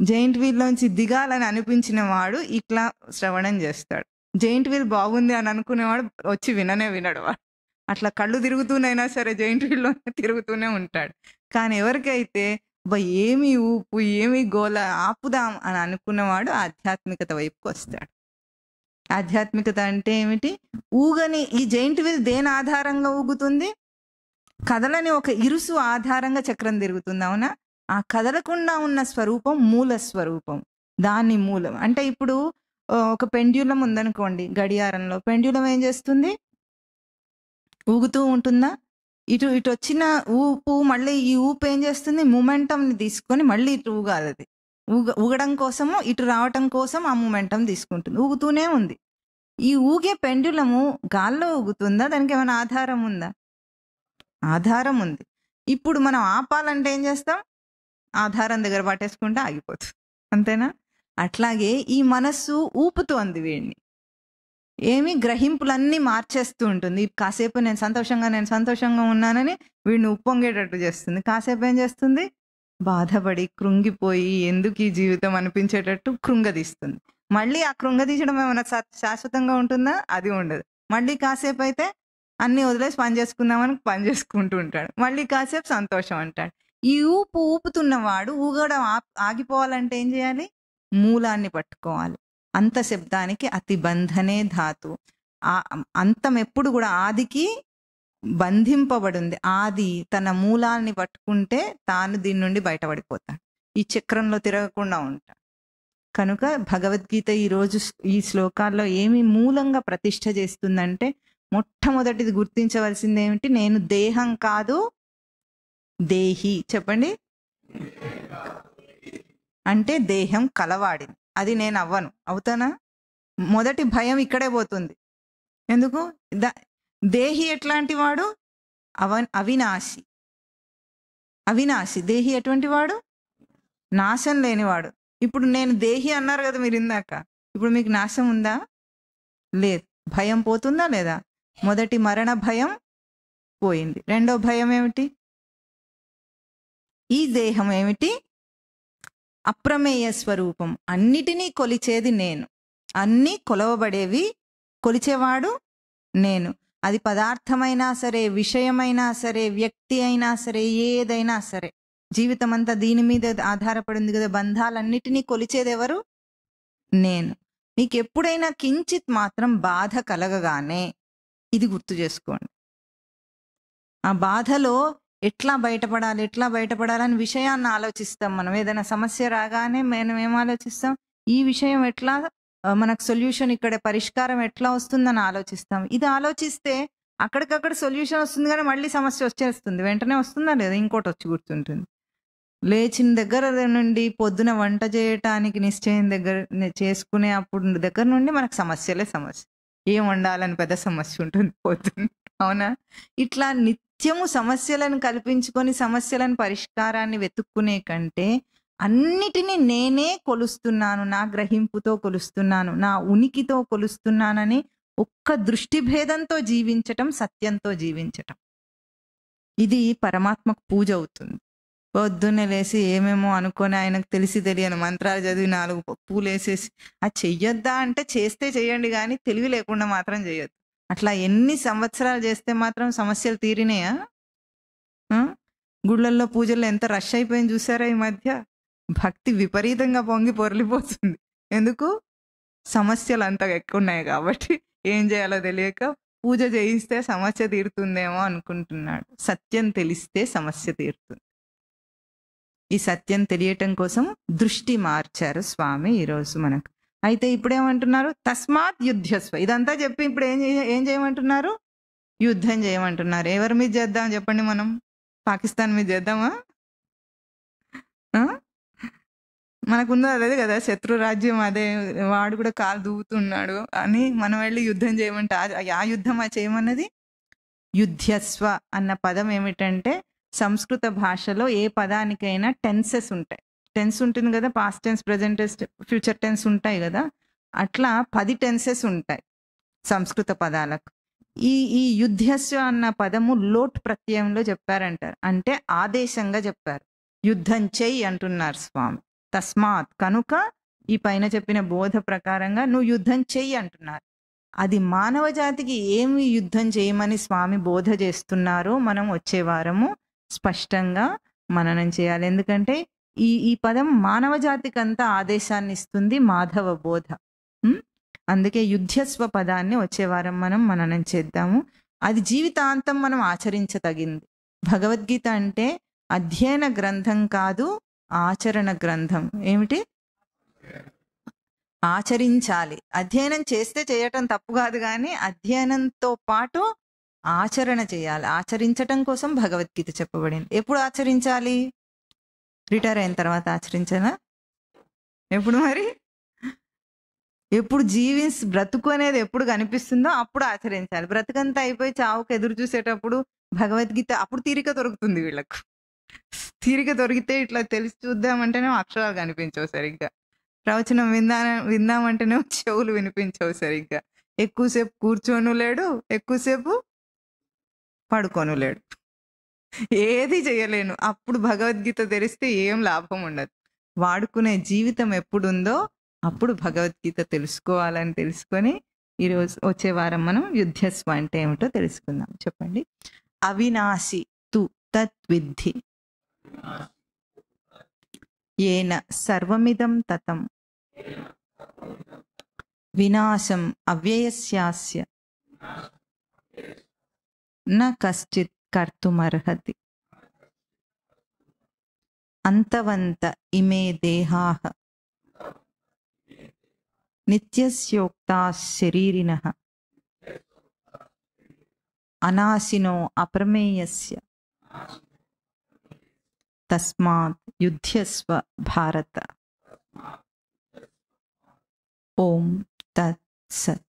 జైంట్ వీల్లోంచి దిగాలని అనిపించిన వాడు ఇట్లా శ్రవణం చేస్తాడు. జైంట్ వీల్ బాగుంది అని అనుకునేవాడు వచ్చి వినడు వాడు. అట్లా కళ్ళు తిరుగుతూనైనా సరే జైంట్ వీల్లోనే తిరుగుతూనే ఉంటాడు. కానీ ఎవరికైతే ఏమి ఊపు, ఏమి గోల, ఆపుదాం అని అనుకున్నవాడు ఆధ్యాత్మికత వైపుకి వస్తాడు. ఆధ్యాత్మికత అంటే ఏమిటి? ఊగని ఈ జైంట్ వీల్ దేని ఆధారంగా ఊగుతుంది? కదలని ఒక ఇరుసు ఆధారంగా చక్రం తిరుగుతుంది. అవునా? ఆ కదలకుండా ఉన్న స్వరూపం మూల స్వరూపం. దాని మూలం అంటే ఇప్పుడు ఒక పెండ్యులం ఉందనుకోండి గడియారంలో. పెండ్యులం ఏం చేస్తుంది? ఊగుతూ ఉంటుందా? ఇటు వచ్చిన ఊపు మళ్ళీ ఈ ఊపు ఏం చేస్తుంది? మూమెంటంని తీసుకొని మళ్ళీ ఇటు ఊగాలి. అది ఊగడం కోసము, ఇటు రావటం కోసం ఆ మూమెంటం తీసుకుంటుంది. ఊగుతూనే ఉంది. ఈ ఊగే పెండ్యులము గాల్లో ఊగుతుందా? దానికి ఏమైనా ఆధారం ఉందా? ఆధారం ఉంది. ఇప్పుడు మనం ఆపాలంటే ఏం చేస్తాం? ఆధారం దగ్గర పట్టేసుకుంటే ఆగిపోతుంది. అంతేనా? అట్లాగే ఈ మనస్సు ఊపుతోంది వీడిని. ఏమి గ్రహింపులన్నీ మార్చేస్తూ ఉంటుంది. కాసేపు నేను సంతోషంగా ఉన్నానని వీడిని ఉప్పొంగేటట్టు చేస్తుంది. కాసేపు ఏం చేస్తుంది? బాధపడి కృంగిపోయి ఎందుకు ఈ జీవితం అనిపించేటట్టు కృంగదీస్తుంది. మళ్ళీ ఆ కృంగదీయడం ఏమైనా శాశ్వతంగా ఉంటుందా? అది ఉండదు. మళ్ళీ కాసేపు అయితే అన్ని వదిలేసి పని చేసుకుందామని పని చేసుకుంటూ ఉంటాడు. మళ్ళీ కాసేపు సంతోషం అంటాడు. ఈ ఊపుతున్నవాడు ఊగడం ఆగిపోవాలంటే ఏం చేయాలి? మూలాన్ని పట్టుకోవాలి. అంత శబ్దానికి అతి బంధనే ధాతు. అంతం ఎప్పుడు కూడా ఆదికి బంధింపబడింది. ఆది తన మూలాన్ని పట్టుకుంటే తాను దీని నుండి బయటపడిపోతాడు. ఈ చక్రంలో తిరగకుండా ఉంటాడు. కనుక భగవద్గీత ఈరోజు ఈ శ్లోకాల్లో ఏమి మూలంగా ప్రతిష్ఠ చేస్తుందంటే, మొట్టమొదటిది గుర్తించవలసింది ఏమిటి? నేను దేహం కాదు, దేహి. చెప్పండి. అంటే దేహం కలవాడింది. అది నేను అవ్వను. అవుతానా? మొదటి భయం ఇక్కడే పోతుంది. ఎందుకు? దేహి ఎట్లాంటి వాడు? అవినాశి. అవినాశి. దేహి ఎటువంటి వాడు? నాశం లేనివాడు. ఇప్పుడు నేను దేహి అన్నారు కదా మీరు ఇందాక. ఇప్పుడు మీకు నాశం ఉందా? లేదు. భయం పోతుందా లేదా? మొదటి మరణ భయం పోయింది. రెండో భయం ఏమిటి? ఈ దేహం ఏమిటి? అప్రమేయ స్వరూపం. అన్నిటినీ కొలిచేది నేను. అన్నీ కొలవబడేవి, కొలిచేవాడు నేను. అది పదార్థమైనా సరే, విషయమైనా సరే, వ్యక్తి అయినా సరే, ఏదైనా సరే. జీవితం అంతా దీని మీద ఆధారపడింది కదా. బంధాలన్నిటినీ కొలిచేది ఎవరు? నేను. మీకు ఎప్పుడైనా కించిత్ మాత్రం బాధ కలగగానే ఇది గుర్తు చేసుకోండి. ఆ బాధలో ఎట్లా బయటపడాలని విషయాన్ని ఆలోచిస్తాం. మనం ఏదైనా సమస్య రాగానే మనం ఏం ఆలోచిస్తాం? ఈ విషయం ఎట్లా మనకు సొల్యూషన్, ఇక్కడ పరిష్కారం ఎట్లా వస్తుందని ఆలోచిస్తాం. ఇది ఆలోచిస్తే అక్కడికక్కడ సొల్యూషన్ వస్తుంది, కానీ మళ్ళీ సమస్య వచ్చేస్తుంది. వెంటనే వస్తుందా లేదా? ఇంకోటి వచ్చి కూర్చుంటుంది. లేచిన దగ్గర నుండి పొద్దున వంట చేయటానికి నిశ్చయం చేసుకునే అప్పుడు దగ్గర నుండి మనకు సమస్యలే సమస్య. ఏం వండాలని పెద్ద సమస్య ఉంటుంది పొద్దున్న. అవునా? ఇట్లా నిత్యము సమస్యలను కల్పించుకొని సమస్యలను పరిష్కారాన్ని వెతుక్కునే కంటే అన్నిటినీ నేనే కొలుస్తున్నాను, నా గ్రహింపుతో కొలుస్తున్నాను, నా ఉనికితో కొలుస్తున్నానని ఒక్క దృష్టి భేదంతో జీవించటం, సత్యంతో జీవించటం, ఇది పరమాత్మకు పూజ అవుతుంది. పొద్దున్నే లేసి ఏమేమో అనుకొని ఆయనకు తెలియని మంత్రాలు చదివి 4 పూలేసేసి అది చెయ్యొద్దా అంటే చేస్తే చెయ్యండి, కానీ తెలివి లేకుండా మాత్రం చేయొద్దు. అట్లా ఎన్ని సంవత్సరాలు చేస్తే మాత్రం సమస్యలు తీరినాయా? గుళ్ళల్లో పూజల్లో ఎంత రష్ అయిపోయింది చూసారా ఈ మధ్య? భక్తి విపరీతంగా పొంగి పొరలిపోతుంది. ఎందుకు? సమస్యలు అంత ఎక్కువ ఉన్నాయి కాబట్టి. ఏం చేయాలో తెలియక పూజ చేయిస్తే సమస్య తీరుతుందేమో అనుకుంటున్నాడు. సత్యం తెలిస్తే సమస్య తీరుతుంది. ఈ సత్యం తెలియటం కోసం దృష్టి మార్చారు స్వామి ఈరోజు మనకు. అయితే ఇప్పుడేమంటున్నారు? తస్మాత్ యుద్ధస్వ. ఇదంతా చెప్పి ఇప్పుడు ఏం చేయమంటున్నారు? యుద్ధం చేయమంటున్నారు. ఎవరి మీద చేద్దాం చెప్పండి? మనం పాకిస్తాన్ మీద చేద్దామా? మనకున్నది అదే కదా, శత్రు రాజ్యం అదే, వాడు కూడా కాలు దూవుతున్నాడు అని మనం వెళ్ళి యుద్ధం చేయమంటే ఆ యుద్ధం చేయమన్నది యుద్ధస్వ అన్న పదం ఏమిటంటే సంస్కృత భాషలో ఏ పదానికైనా టెన్సెస్ ఉంటాయి. టెన్స్ ఉంటుంది కదా, past tense, present tense, future tense ఉంటాయి కదా. అట్లా 10 టెన్సెస్ ఉంటాయి సంస్కృత పదాలకు. ఈ యుద్ధస్వ అన్న పదము లోట్ ప్రత్యయంలో చెప్పారంటారు, అంటే ఆదేశంగా చెప్పారు. యుద్ధం చెయ్యి అంటున్నారు స్వామి. తస్మాత్, కనుక ఈ పైన చెప్పిన బోధ ప్రకారంగా నువ్వు యుద్ధం చెయ్యి అంటున్నారు. అది మానవ జాతికి ఏమి యుద్ధం చేయమని స్వామి బోధ చేస్తున్నారో మనం వచ్చే వారము స్పష్టంగా మననం చేయాలి. ఎందుకంటే ఈ పదం మానవ జాతికి అంతా ఆదేశాన్ని ఇస్తుంది, మాధవ బోధ. అందుకే యుద్ధస్వ పదాన్ని వచ్చే వారం మనం మననం చేద్దాము. అది జీవితాంతం మనం ఆచరించదగింది. భగవద్గీత అంటే అధ్యయన గ్రంథం కాదు, ఆచరణ గ్రంథం. ఏమిటి? ఆచరించాలి. అధ్యయనం చేస్తే చేయటం తప్పు కాదు, కానీ అధ్యయనంతో పాటు ఆచరణ చేయాలి. ఆచరించటం కోసం భగవద్గీత చెప్పబడింది. ఎప్పుడు ఆచరించాలి? రిటైర్ అయిన తర్వాత ఆచరించాలా? ఎప్పుడు మరి? ఎప్పుడు బ్రతుకు అనేది ఎప్పుడు కనిపిస్తుందో అప్పుడు ఆచరించాలి. బ్రతుకంతా అయిపోయి చావుకు ఎదురు చూసేటప్పుడు భగవద్గీత అప్పుడు తీరిక దొరుకుతుంది వీళ్ళకు. తీరిక దొరికితే ఇట్లా తెలిసి చూద్దామంటేనే అక్షరాలు కనిపించవు సరిగ్గా, ప్రవచనం విందామంటేనే చెవులు వినిపించవు సరిగ్గా, ఎక్కువసేపు కూర్చోను లేడు, ఎక్కువసేపు పడుకోను లేడు, ఏది చేయలేను. అప్పుడు భగవద్గీత తెరిస్తే ఏం లాభం ఉండదు. వాడుకునే జీవితం ఎప్పుడుందో అప్పుడు భగవద్గీత తెలుసుకోవాలని తెలుసుకొని ఈరోజు వచ్చే వారం మనం యుద్ధస్వ అంటే ఏమిటో తెలుసుకుందాం. చెప్పండి. అవినాశి తు తద్విద్ధి ఏన సర్వమిదం తతం వినాశం అవ్యయస్యాస్య న కశ్చిత్ కర్తుమర్హతి. అంతవంత ఇమే దేహాః నిత్యస్యోక్తాః శరీరిణః అనాశినో అప్రమేయస్య తస్మాత్ యుధ్యస్వ భారత. ఓం తత్ సత్.